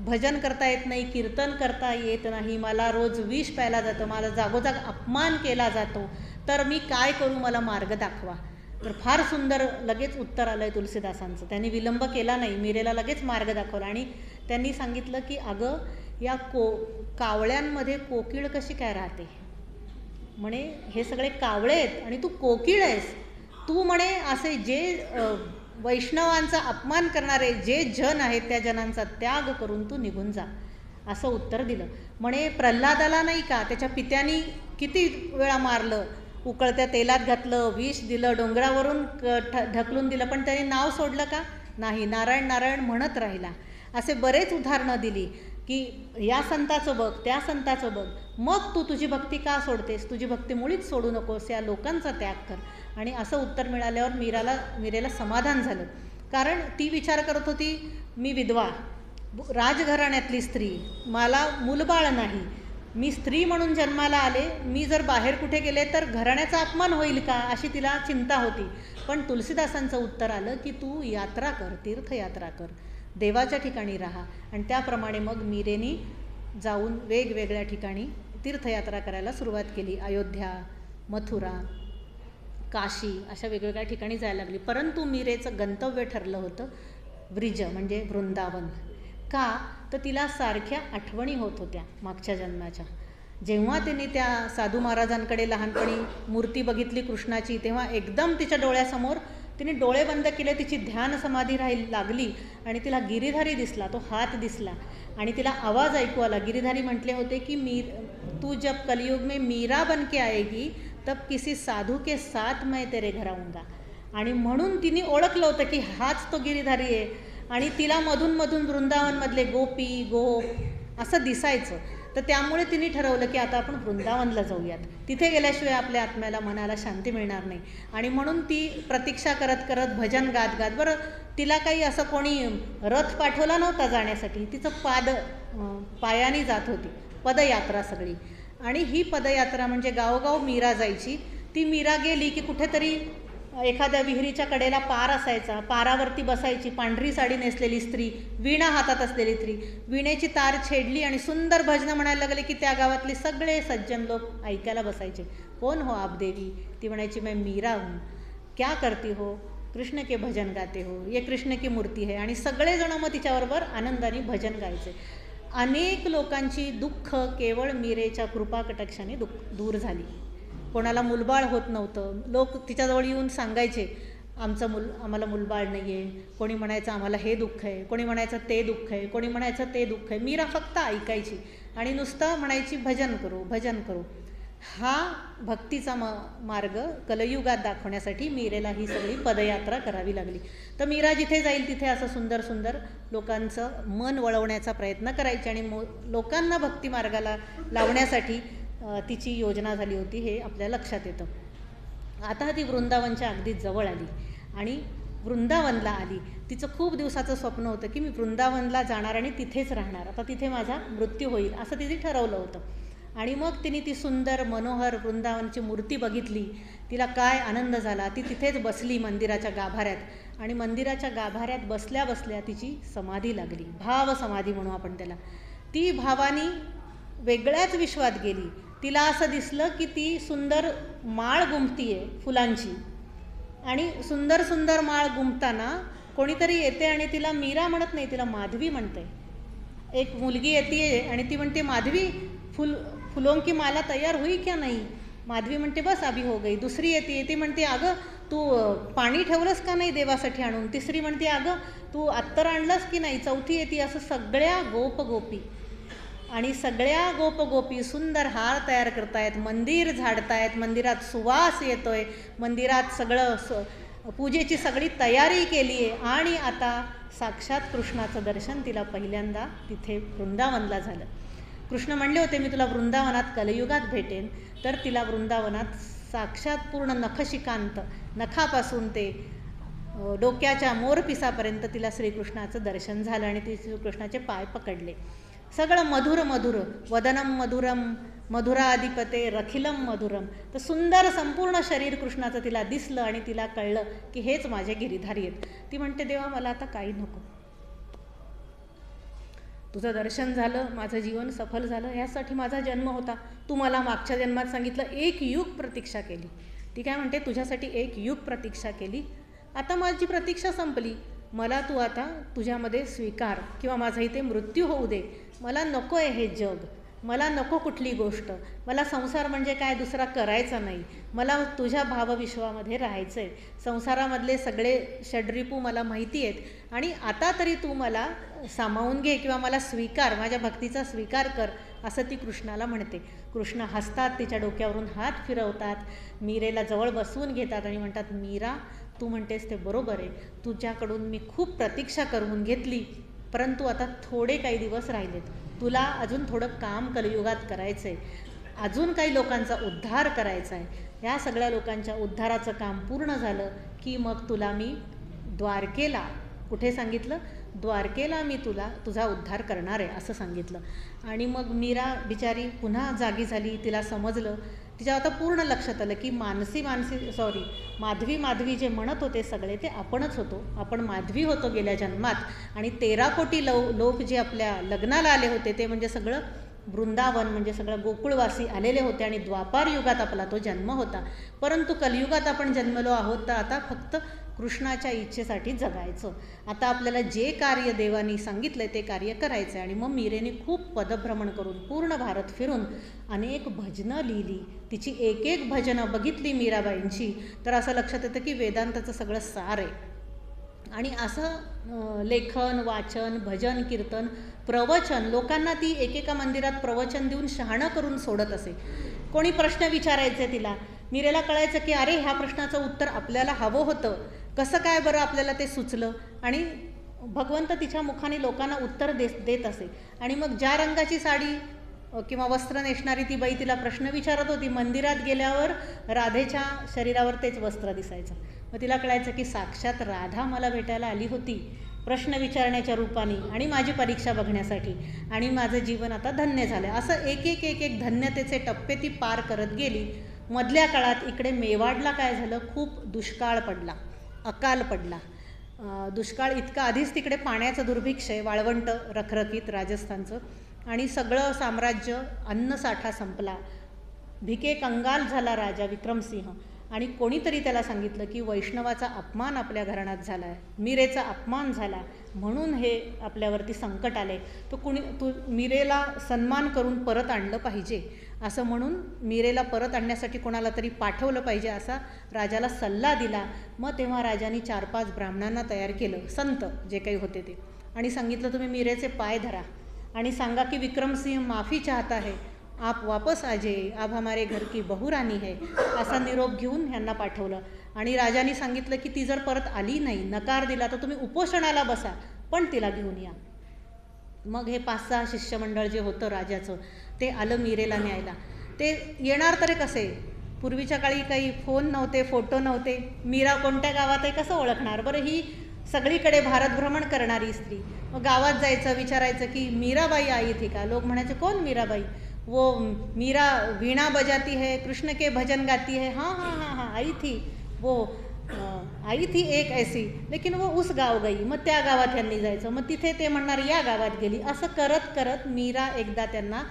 भजन करता येत नाही, कीर्तन करता येत नाही, मला रोज विष प्यायला जातं, मला जागोजाग अपमान केला जातो, तर मी काय करू, मला मार्ग दाखवा. तर फार सुंदर लगेच उत्तर आलं आहे तुलसीदासांचं. त्यांनी विलंब केला नाही, मीरेला लगेच मार्ग दाखवला आणि त्यांनी सांगितलं की अगं या कावळ्यांमध्ये कोकिळ कशी काय राहते, म्हणे हे सगळे कावळे आहेत आणि तू कोकिळ आहेस, तू म्हणे असे जे वैष्णवांचा अपमान करणारे जे जन आहेत त्या जनांचा त्याग करून तू निघून जा, असं उत्तर दिलं. म्हणे प्रल्हादाला नाही का त्याच्या पित्यानी किती वेळा मारलं, उकळत्या तेलात घातलं, विष दिलं, डोंगरावरून ढकलून दिलं, पण त्याने नाव सोडलं का नाही, नारायण नारायण म्हणत राहिला. असे बरेच उदाहरणं दिली की या संताचं बघ, त्या संताचं बघ, मग तू तुझी भक्ती का सोडतेस, तुझी भक्ती मुळीच सोडू नकोस, या लोकांचा त्याग कर. आणि असं उत्तर मिळाल्यावर मीरेला समाधान झालं, कारण ती विचार करत होती मी विधवा, राजघराण्यातली स्त्री, मला मूलबाळ नाही, मी स्त्री म्हणून जन्माला आले, मी जर बाहेर कुठे गेले तर घराण्याचा अपमान होईल का, अशी तिला चिंता होती. पण तुलसीदासांचं उत्तर आलं की तू यात्रा कर, तीर्थयात्रा कर, देवाच्या ठिकाणी राहा. आणि त्याप्रमाणे मग मीरेनी जाऊन वेगवेगळ्या ठिकाणी तीर्थयात्रा करायला सुरुवात केली. अयोध्या, मथुरा, काशी अशा वेगवेगळ्या ठिकाणी जायला लागली. परंतु मीरेचं गंतव्य ठरलं होतं ब्रिज म्हणजे वृंदावन. का तर तिला सारख्या आठवणी होत होत्या मागच्या जन्माच्या. जेव्हा तिने त्या साधू महाराजांकडे लहानपणी मूर्ती बघितली कृष्णाची, तेव्हा एकदम तिच्या डोळ्यासमोर तिने डोळे बंद केले, तिची ध्यान समाधी लागली आणि तिला गिरीधारी दिसला, तो हात दिसला आणि तिला आवाज ऐकू आला. गिरीधारी म्हटले होते की तू जब कलयुग में मीरा बन के आएगी तब किसी साधू के साथ मैं तेरे घर आऊंगा. आणि म्हणून तिने ओळखलं होतं की हाच तो गिरीधारी आहे. आणि तिला मधून मधून वृंदावनमधले गोपी गोप असं दिसायचं. तर त्यामुळे तिने ठरवलं की आता आपण वृंदावनला जाऊयात, तिथे गेल्याशिवाय आपल्या आत्म्याला मनाला शांती मिळणार नाही. आणि म्हणून ती प्रतीक्षा करत करत भजन गात गात, बरं तिला काही असं कोणी रथ पाठवला नव्हता जाण्यासाठी, तिचं पायाने जात होती, पदयात्रा सगळी. आणि ही पदयात्रा म्हणजे गावोगाव मीरा जायची. ती मीरा गेली की कुठेतरी एखाद्या विहिरीच्या कडेला पार असायचा, पारावरती बसायची पांढरी साडी नेसलेली स्त्री, वीणा हातात असलेली स्त्री, वीणेची तार छेडली आणि सुंदर भजनं म्हणायला लागले की त्या गावातले सगळे सज्जन लोक ऐकायला बसायचे. कोण हो आप देवी, ती म्हणायची मैं मीरा हूँ, क्या करती हो, कृष्ण के भजन गाते हो, ये कृष्ण की मूर्ती है. आणि सगळेजण मग तिच्याबरोबर आनंदाने भजन गायचे. अनेक लोकांची दुःख केवळ मीरेच्या कृपा कटाक्षाने दूर झाली. कोणाला मुलबाळ होत नव्हतं, लोक तिच्याजवळ येऊन सांगायचे आम्हाला मुलबाळ नाही आहे, कोणी म्हणायचं आम्हाला हे दुःख आहे, कोणी म्हणायचं ते दुःख आहे, कोणी म्हणायचं ते दुःख आहे. मीरा फक्त ऐकायची आणि नुसतं म्हणायची भजन करू भजन करू. हा भक्तीचा मार्ग कलयुगात दाखवण्यासाठी मीरेला ही सगळी पदयात्रा करावी लागली. तर मीरा जिथे जाईल तिथे असं सुंदर सुंदर लोकांचं मन वळवण्याचा प्रयत्न करायची आणि लोकांना भक्ती मार्गाला लावण्यासाठी तिची योजना झाली होती, हे आपल्या लक्षात येतं. आता ती वृंदावनच्या अगदी जवळ आली आणि वृंदावनला आली. तिचं खूप दिवसाचं स्वप्न होतं की मी वृंदावनला जाणार आणि तिथेच राहणार, आता तिथे माझा मृत्यू होईल असं तिने ठरवलं होतं. आणि मग तिने ती सुंदर मनोहर वृंदावनची मूर्ती बघितली, तिला काय आनंद झाला. ती तिथेच बसली मंदिराच्या गाभाऱ्यात आणि मंदिराच्या गाभाऱ्यात बसल्या बसल्या तिची समाधी लागली, भाव समाधी म्हणू आपण त्याला. ती भावानी वेगळ्याच विश्वात गेली. तिला असं दिसलं की ती सुंदर माळ गुंफतीये फुलांची आणि सुंदर सुंदर माळ गुंफताना कोणीतरी येते आणि तिला मीरा म्हणत नाही, तिला माधवी म्हणते. एक मुलगी येते आणि ती म्हणते माधवी फुलों की माला तयार हुई क्या नाही. माधवी म्हणते बस अभी हो गई. दुसरी येते, ती म्हणते अगं तू पाणी ठेवलंस का नाही देवासाठी आणून. तिसरी म्हणते अगं तू अत्तर आणलंस की नाही. चौथी येते. असं सगळ्या गोपी आणि सगळ्या गोपगोपी सुंदर हार तयार करतायत, मंदिर झाडतायत, मंदिरात सुवास येतोय, मंदिरात सगळं पूजेची सगळी तयारी केली आहे. आणि आता साक्षात कृष्णाचं दर्शन तिला पहिल्यांदा तिथे वृंदावनला झालं. कृष्ण म्हणले होते मी तुला वृंदावनात कलियुगात भेटेन. तर तिला वृंदावनात साक्षात पूर्ण नखशिकांत, नखापासून ते डोक्याच्या मोरपिसापर्यंत तिला श्रीकृष्णाचं दर्शन झालं आणि ती श्रीकृष्णाचे पाय पकडले. सगळं मधुर मधुर, वदनम मधुरम मधुराधिपते रखिलम मधुरम. तर सुंदर संपूर्ण शरीर कृष्णाचं तिला दिसलं आणि तिला कळलं की हेच माझे गिरीधारी आहेत. ती म्हणते देवा मला आता काही नको, तुझं दर्शन झालं, माझं जीवन सफल झालं, ह्यासाठी माझा जन्म होता. तू मला मागच्या जन्मात सांगितलं 1 युग प्रतीक्षा केली. ती काय म्हणते तुझ्यासाठी 1 युग प्रतीक्षा केली, आता माझी प्रतीक्षा संपली, मला तू आता तुझ्यामध्ये स्वीकार, किंवा माझा इथे मृत्यू होऊ दे. मला नको आहे हे जग, मला नको कुठली गोष्ट, मला संसार म्हणजे काय दुसरा करायचा नाही, मला तुझ्या भावविश्वामध्ये राहायचं आहे. संसारामधले सगळे षड्रिपू मला माहिती आहेत आणि आता तरी तू मला सामावून घे किंवा मला स्वीकार, माझ्या भक्तीचा स्वीकार कर, असं ती कृष्णाला म्हणते. कृष्ण हसतात, तिच्या डोक्यावरून हात फिरवतात, मीरेला जवळ बसवून घेतात आणि म्हणतात मीरा तू म्हणतेस ते बरोबर आहे, तुझ्याकडून मी खूप प्रतीक्षा करून घेतली, परंतु आता थोडे काही दिवस राहिलेत, तुला अजून थोडं काम कलियुगात करायचं आहे, अजून काही लोकांचा उद्धार करायचा आहे. ह्या सगळ्या लोकांच्या उद्धाराचं काम पूर्ण झालं की मग तुला मी द्वारकेला, कुठे सांगितलं, द्वारकेला मी तुझा उद्धार करणार आहे असं सांगितलं. आणि मग मीरा बिचारी पुन्हा जागी झाली, तिला समजलं, तिच्या आता पूर्ण लक्षात आलं की माधवी जे म्हणत होते सगळे ते आपणच होतो, आपण माधवी होतो गेल्या जन्मात. आणि 13 कोटी लोक जे आपल्या लग्नाला आले होते ते म्हणजे सगळं वृंदावन म्हणजे सगळं गोकुळवासी आलेले होते आणि द्वापार युगात आपला तो जन्म होता. परंतु कलियुगात आपण जन्मलो आहोत तर आता फक्त कृष्णाच्या इच्छेसाठी जगायचं. आता आपल्याला जे कार्य देवानी सांगितलं आहे ते कार्य करायचं आहे. आणि मग मीरेने खूप पदभ्रमण करून पूर्ण भारत फिरून अनेक भजनं लिहिली. तिची एक एक भजनं बघितली मीराबाईंची तर असं लक्षात येतं की वेदांताचं सगळं सार आहे. आणि असं लेखन, वाचन, भजन, कीर्तन, प्रवचन, लोकांना ती एकेका मंदिरात प्रवचन देऊन शहाणं करून सोडत असे. कोणी प्रश्न विचारायचे तिला, मीरेला कळायचं की अरे ह्या प्रश्नाचं उत्तर आपल्याला हवं होतं, कसं काय बरं आपल्याला ते सुचलं. आणि भगवंत तिच्या मुखाने लोकांना उत्तर देत असे. आणि मग ज्या रंगाची साडी किंवा वस्त्र नेसणारी ती बाई तिला प्रश्न विचारत होती, मंदिरात गेल्यावर राधेच्या शरीरावर तेच वस्त्र दिसायचं. मग तिला कळायचं की साक्षात राधा मला भेटायला आली होती प्रश्न विचारण्याच्या रूपाने आणि माझी परीक्षा बघण्यासाठी, आणि माझं जीवन आता धन्य झालं. असं एक एक धन्यतेचे टप्पे ती पार करत गेली. मधल्या काळात इकडे मेवाडला काय झालं, खूप दुष्काळ पडला, अकाल पडला. दुष्काळ इतका, आधीच तिकडे पाण्याचं दुर्भिक्ष आहे, वाळवंट रखरखीत राजस्थानचं, आणि सगळं साम्राज्य, अन्नसाठा संपला, भिके कंगाल झाला राजा विक्रमसिंह. आणि कोणीतरी त्याला सांगितलं की वैष्णवाचा अपमान आपल्या घराण्यात झाला आहे, मीरेचा अपमान झाला, म्हणून हे आपल्यावरती संकट आले, तू मीरेला सन्मान करून परत आणलं पाहिजे, असं म्हणून मीरेला परत आणण्यासाठी कोणाला तरी पाठवलं पाहिजे असा राजाला सल्ला दिला. मग तेव्हा राजाने 4-5 ब्राह्मणांना तयार केलं, संत जे काही होते ते, आणि सांगितलं तुम्ही मीरेचे पाय धरा आणि सांगा की विक्रमसिंह माफी चाहता है, आप वापस आ जाइए, अब हमारे घर की बहू रानी है, असा निरोप घेऊन ह्यांना पाठवलं. आणि राजाने सांगितलं की ती जर परत आली नाही, नकार दिला, तर तुम्ही उपोषणाला बसा, पण तिला घेऊन या. मग हे 5-6 शिष्यमंडळ जे होतं राजाचं ते आलं मीरेला न्यायला. ते येणार तरी कसे, पूर्वीच्या काळी काही फोन नव्हते, फोटो नव्हते, मीरा कोणत्या गावात आहे कसं ओळखणार बरं. ही सगळीकडे भारत भ्रमण करणारी स्त्री, मग गावात जायचं, विचारायचं की मीराबाई आई थी का, लोक म्हणायचे कोण मीराबाई, वो मीरा वीणा बजाती है, कृष्ण के भजन गाती है, हाँ हाँ हाँ हाँ आई थी, वो आई थी एक ऐसी, लेकिन वो उस गाव गई. मग त्या गावात यांनी जायचं, मग तिथे ते म्हणणार या गावात गेली. असं करत करत मीरा एकदा त्यांना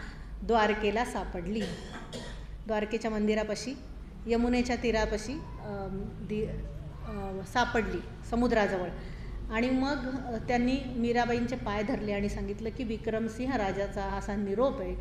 द्वारकेला सापडली. द्वारकेच्या मंदिरापाशी, यमुनेच्या तीरापाशी सापडली समुद्राजवळ. आणि मग त्यांनी मीराबाईंचे पाय धरले आणि सांगितलं की विक्रमसिंह राजाचा असा निरोप आहे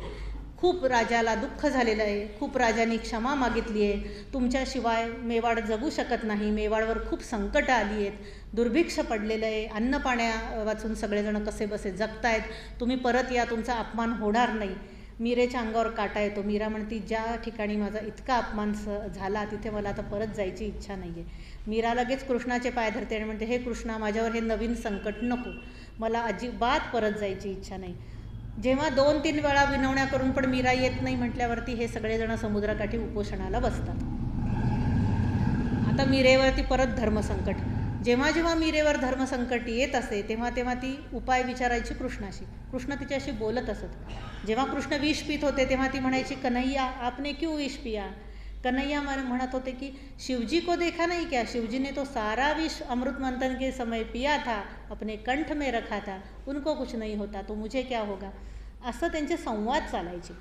खूप राजाला दुःख झालेलं आहे, खूप राजांनी क्षमा मागितली आहे, तुमच्याशिवाय मेवाड जगू शकत नाही, मेवाडवर खूप संकटं आली आहेत, दुर्भिक्ष पडलेलं आहे, अन्न पाण्या वाचून सगळेजण कसे बसे जगतायत, तुम्ही परत या, तुमचा अपमान होणार नाही. मीरेच्या अंगावर काटा येतो. मीरा म्हणती, ज्या ठिकाणी माझा इतका अपमान झाला तिथे मला आता परत जायची इच्छा नाही आहे. मीरा लगेच कृष्णाचे पाय धरते आणि म्हणते, हे कृष्णा, माझ्यावर हे नवीन संकट नको, मला अजिबात परत जायची इच्छा नाही. जेव्हा 2-3 वेळा विनवण्या करून पण मीरा येत नाही म्हटल्यावरती हे सगळेजण समुद्राकाठी उपोषणाला बसतात. आता मीरेवरती परत धर्मसंकट. जेव्हा जेव्हा मीरेवर धर्मसंकट येत असे तेव्हा तेव्हा ती उपाय विचारायची कृष्णाशी. कृष्ण तिच्याशी बोलत असत. जेव्हा कृष्ण विष पीत होते तेव्हा ती म्हणायची, कन्हैया आपने क्यों विष पिया. कन्हैया म्हणत होते की शिवजी को देखा नहीं क्या, शिवजी ने तो सारा विष अमृत मंथन के समय पिया था, अपने कंठ में रखा था, उनको कुछ नहीं होता तो मुझे क्या होगा. असं त्यांचे संवाद चालायचे.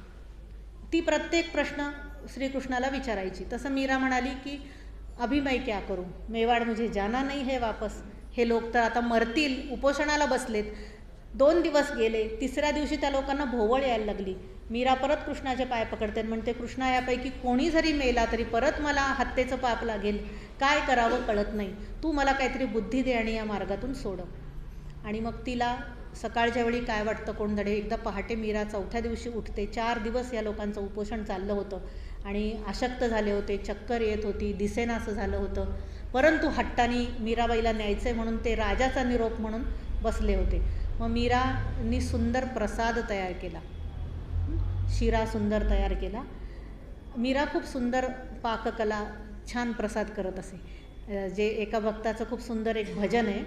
ती प्रत्येक प्रश्न श्रीकृष्णाला विचारायची. तसं मीरा म्हणाली की अभी मैं क्या करूं, मेवाड मुझे जाना नहीं है वापस, हे लोक तर आता मरतील, उपोषणाला बसलेत. 2 दिवस गेले. 3ऱ्या दिवशी त्या लोकांना भोवळ यायला लागली. मीरा परत कृष्णाचे पाय पकडते आणि म्हणते, कृष्णा, यापैकी कोणी जरी मेला तरी परत मला हत्येचं पाप लागेल, काय करावं कळत नाही, तू मला काहीतरी बुद्धी दे आणि या मार्गातून सोडव. आणि मग तिला सकाळच्या वेळी काय वाटतं कोण धडे. एकदा पहाटे मीरा 4थ्या दिवशी उठते. 4 दिवस या लोकांचं उपोषण चाललं होतं आणि अशक्त झाले होते, चक्कर येत होती, दिसेनासं झालं होतं, परंतु हट्टानी मीराबाईला न्यायचं आहे म्हणून ते राजाचा निरोप म्हणून बसले होते. मग मीरानी सुंदर प्रसाद तयार केला, शिरा सुंदर तयार केला. मीरा खूप सुंदर पाककला, छान प्रसाद करत असे. जे एका भक्ताचं खूप सुंदर एक भजन आहे.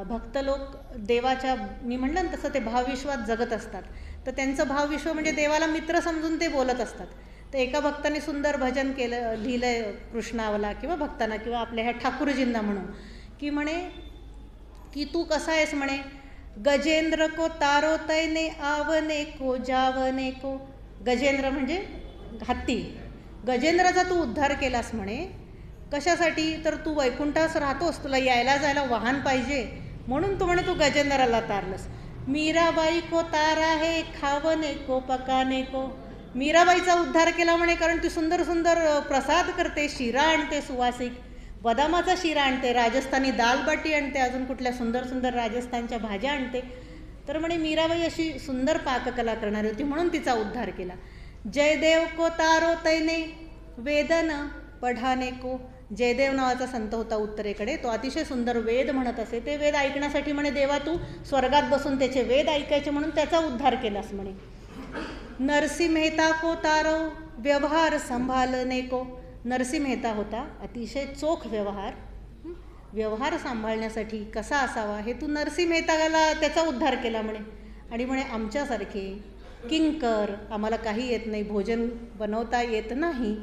भक्त लोक देवाच्या, मी म्हणलं ना तसं, ते भावविश्वात जगत असतात. तर त्यांचं भावविश्व म्हणजे देवाला मित्र समजून ते बोलत असतात. तर एका भक्ताने सुंदर भजन केलं, लिहिलं आहे कृष्णावला किंवा भक्तांना किंवा आपल्या ह्या ठाकूरजींना म्हणून, की म्हणे की तू कसा आहेस म्हणे, गजेंद्र को तारो तैने आवने को जावने को. गजेंद्र म्हणजे हत्ती. गजेंद्राचा तू उद्धार केलास म्हणे. कशासाठी, तर तू वैकुंठास राहतोस, तुला यायला जायला वाहन पाहिजे म्हणून तू म्हणे तू गजेंद्राला तारलंस. मीराबाई को तारा है खावने को पकाने को. मीराबाईचा उद्धार केला म्हणे कारण ती सुंदर सुंदर प्रसाद करते, शिरा आणते, सुवासिक बदामाचा शिरा आणते, राजस्थानी दालबाटी आणते, अजून कुठल्या सुंदर सुंदर राजस्थानच्या भाज्या आणते. तर म्हणे मीराबाई अशी सुंदर पाककला करणारी होती म्हणून तिचा उद्धार केला. जयदेव को तारो तैने वेदन पढाने को. जयदेव नावाचा संत होता उत्तरेकडे, तो अतिशय सुंदर वेद म्हणत असे. ते वेद ऐकण्यासाठी म्हणे देवा तू स्वर्गात बसून त्याचे वेद ऐकायचे म्हणून त्याचा उद्धार केलास म्हणे. नरसी मेहता को तारो व्यवहार संभालने को. नरसी मेहता होता, अतिशय चोख व्यवहार सांभाळण्यासाठी कसा असावा हे तू नरसी मेहताला त्याचा उद्धार केला म्हणे. आणि म्हणे आमच्यासारखे किंकर, आम्हाला काही येत नाही, भोजन बनवता येत नाही,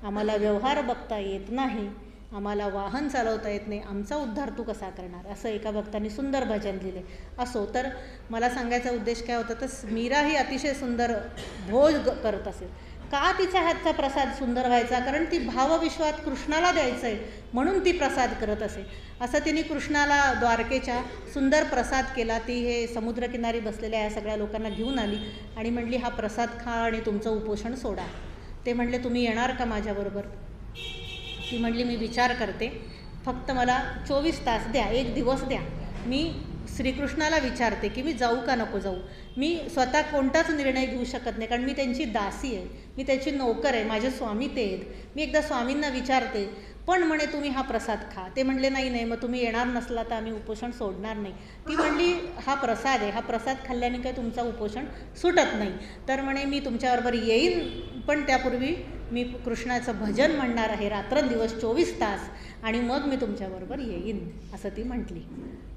आम्हाला व्यवहार बघता येत नाही, आम्हाला वाहन चालवता येत नाही, आमचा उद्धार तू कसा करणार, असं एका भक्तांनी सुंदर भजन लिहिले. असो, तर मला सांगायचा उद्देश काय होता, तर मीरा ही अतिशय सुंदर भोज करत असेल. का तिचा हातचा प्रसाद सुंदर व्हायचा, कारण ती भावविश्वात कृष्णाला द्यायचं आहे म्हणून ती प्रसाद करत असे. असं तिने कृष्णाला द्वारकेच्या सुंदर प्रसाद केला. ती हे समुद्रकिनारी बसलेल्या या सगळ्या लोकांना घेऊन आली आणि म्हणली, हा प्रसाद खा आणि तुमचं उपोषण सोडा. ते म्हणले, तुम्ही येणार का माझ्याबरोबर. ती म्हणली, मी विचार करते, फक्त मला 24 तास द्या, 1 दिवस द्या, मी श्रीकृष्णाला विचारते की मी जाऊ का नको जाऊ. मी स्वतः कोणताच निर्णय घेऊ शकत नाही कारण मी त्यांची दासी आहे, मी त्याची नोकर आहे, माझे स्वामी ते आहेत. मी एकदा स्वामींना विचारते, पण म्हणे तुम्ही हा प्रसाद खा. ते म्हणले, नाही, मग तुम्ही येणार नसला तर आम्ही उपोषण सोडणार नाही. ती म्हणली, हा प्रसाद आहे, हा प्रसाद खाल्ल्याने काही तुमचा उपोषण सुटत नाही. तर म्हणे मी तुमच्याबरोबर येईन, पण त्यापूर्वी मी कृष्णाचं भजन म्हणणार आहे रात्रंदिवस 24 तास आणि मग मी तुमच्याबरोबर येईन, असं ती म्हटली.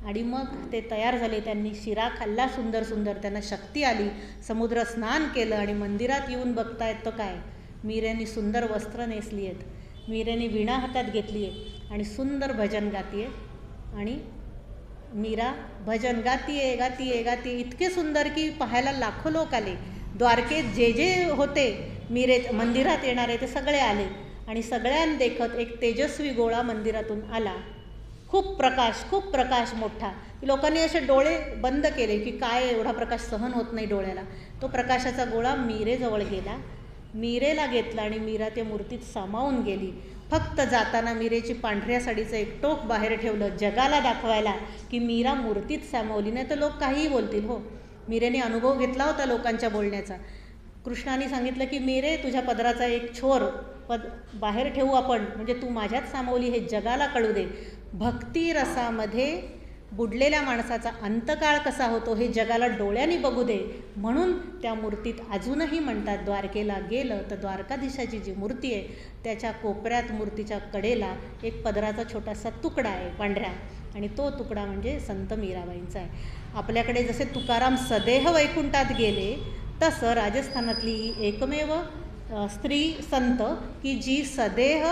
आणि मग ते तयार झाले. त्यांनी शिरा खाल्ला सुंदर सुंदर, त्यांना शक्ती आली, समुद्र स्नान केलं आणि मंदिरात येऊन बघतायत तर काय, मीरेनी सुंदर वस्त्र नेसली आहेत, मीरेनी वीणा हातात घेतली आहे आणि सुंदर भजन गातीये. आणि मीरा भजन गातीये इतके सुंदर की पाहायला लाखो लोक आले. द्वारकेत जे जे होते मीरे मंदिरात येणारे ते सगळे आले आणि सगळ्यांदेखत एक तेजस्वी गोळा मंदिरातून आला खूप प्रकाश मोठा. लोकांनी असे डोळे बंद केले की काय एवढा प्रकाश सहन होत नाही डोळ्याला. तो प्रकाशाचा गोळा मीरेजवळ गेला, मीरेला घेतला आणि मीरा त्या मूर्तीत सामावून गेली. फक्त जाताना मीरेची पांढऱ्या साडीचं एक टोक बाहेर ठेवलं जगाला दाखवायला की मीरा मूर्तीत सामावली. नाही तर लोक काहीही बोलतील. हो, मीरेने अनुभव घेतला होता लोकांच्या बोलण्याचा. कृष्णाने सांगितलं की मीरे, तुझ्या पदराचा एक छोर बाहेर ठेवू आपण, म्हणजे तू माझ्यात सामावली हे जगाला कळू दे. भक्ती रसामध्ये बुडलेल्या माणसाचा अंतकाळ कसा होतो हे जगाला डोळ्यांनी बघू दे. म्हणून त्या मूर्तीत अजूनही म्हणतात, द्वारकेला गेलं तर द्वारकाधीशाची जी मूर्ती आहे त्याच्या कोपऱ्यात मूर्तीच्या कडेला एक पदराचा छोटासा तुकडा आहे पांढऱ्या, आणि तो तुकडा म्हणजे संत मीराबाईंचा आहे. आपल्याकडे जसे तुकाराम सदेह वैकुंठात गेले तसं राजस्थानातली ही एकमेव स्त्री संत की जी सदेह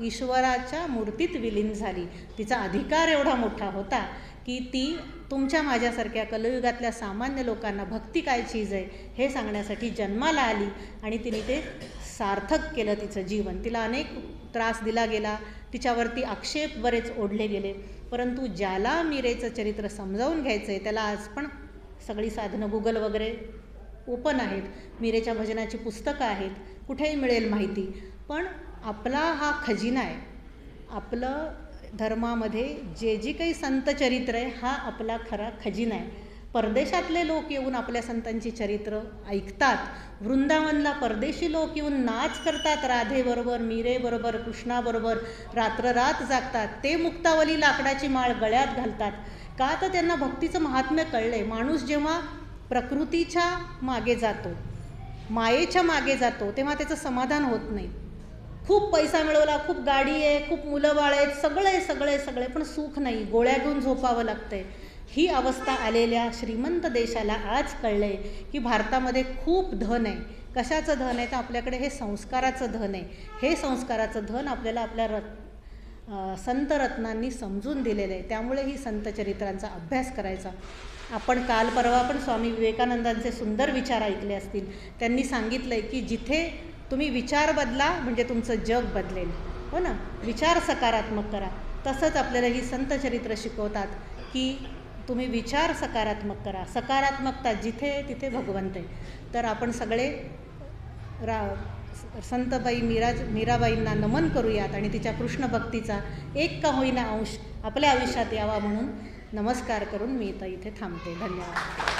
ईश्वराच्या मूर्तीत विलीन झाली. तिचा अधिकार एवढा मोठा होता की ती तुमच्या माझ्यासारख्या कलियुगातल्या सामान्य लोकांना भक्ती काय चीज आहे हे सांगण्यासाठी जन्माला आली आणि तिने ते सार्थक केलं तिचं जीवन. तिला अनेक त्रास दिला गेला, तिच्यावरती आक्षेप बरेच ओढले गेले, परंतु ज्याला मीरेचं चरित्र समजावून घ्यायचं आहे त्याला आज पण सगळी साधनं गुगल वगैरे ओपन आहेत, मीरेच्या भजनाची पुस्तकं आहेत, कुठेही मिळेल माहिती. पण आपला हा खजिना आहे. आपलं धर्मामध्ये जे काही संत चरित्र आहे हा आपला खरा खजिना आहे. परदेशातले लोक येऊन आपल्या संतांची चरित्र ऐकतात. वृंदावनला परदेशी लोक येऊन नाच करतात, राधेबरोबर, मीरेबरोबर, कृष्णाबरोबर रात्ररात जागतात. ते मुक्तावली लाकडाची माळ गळ्यात घालतात. का तर त्यांना भक्तीचं महात्म्य कळलं आहे. माणूस जेव्हा प्रकृतीच्या मागे जातो, मायेच्या मागे जातो, तेव्हा त्याचं समाधान होत नाही. खूप पैसा मिळवला, खूप गाडी आहे, खूप मुलं बाळ आहेत, सगळे पण सुख नाही, गोळ्या घेऊन झोपावं लागतंय. ही अवस्था आलेल्या श्रीमंत देशाला आज कळलं आहे की भारतामध्ये खूप धन आहे. कशाचं धन आहे तर आपल्याकडे हे संस्काराचं धन आहे. हे संस्काराचं धन आपल्याला आपल्या संत रत्नांनी समजून दिलेलं आहे. त्यामुळे ही संत चरित्रांचा अभ्यास करायचा. आपण काल परवा पण स्वामी विवेकानंदांचे सुंदर विचार ऐकले असतील. त्यांनी सांगितलं आहे की जिथे तुम्ही विचार बदला म्हणजे तुमचं जग बदलेल. हो ना, विचार सकारात्मक करा. तसंच आपल्याला ही संत चरित्र शिकवतात की तुम्ही विचार सकारात्मक करा. सकारात्मकता जिथे तिथे भगवंत आहे. तर आपण सगळे संतबाई मीराबाईंना नमन करूयात आणि तिच्या कृष्ण भक्तीचा एक का होईना अंश आपल्या आयुष्यात यावा म्हणून नमस्कार करून मी इथे थांबते. धन्यवाद.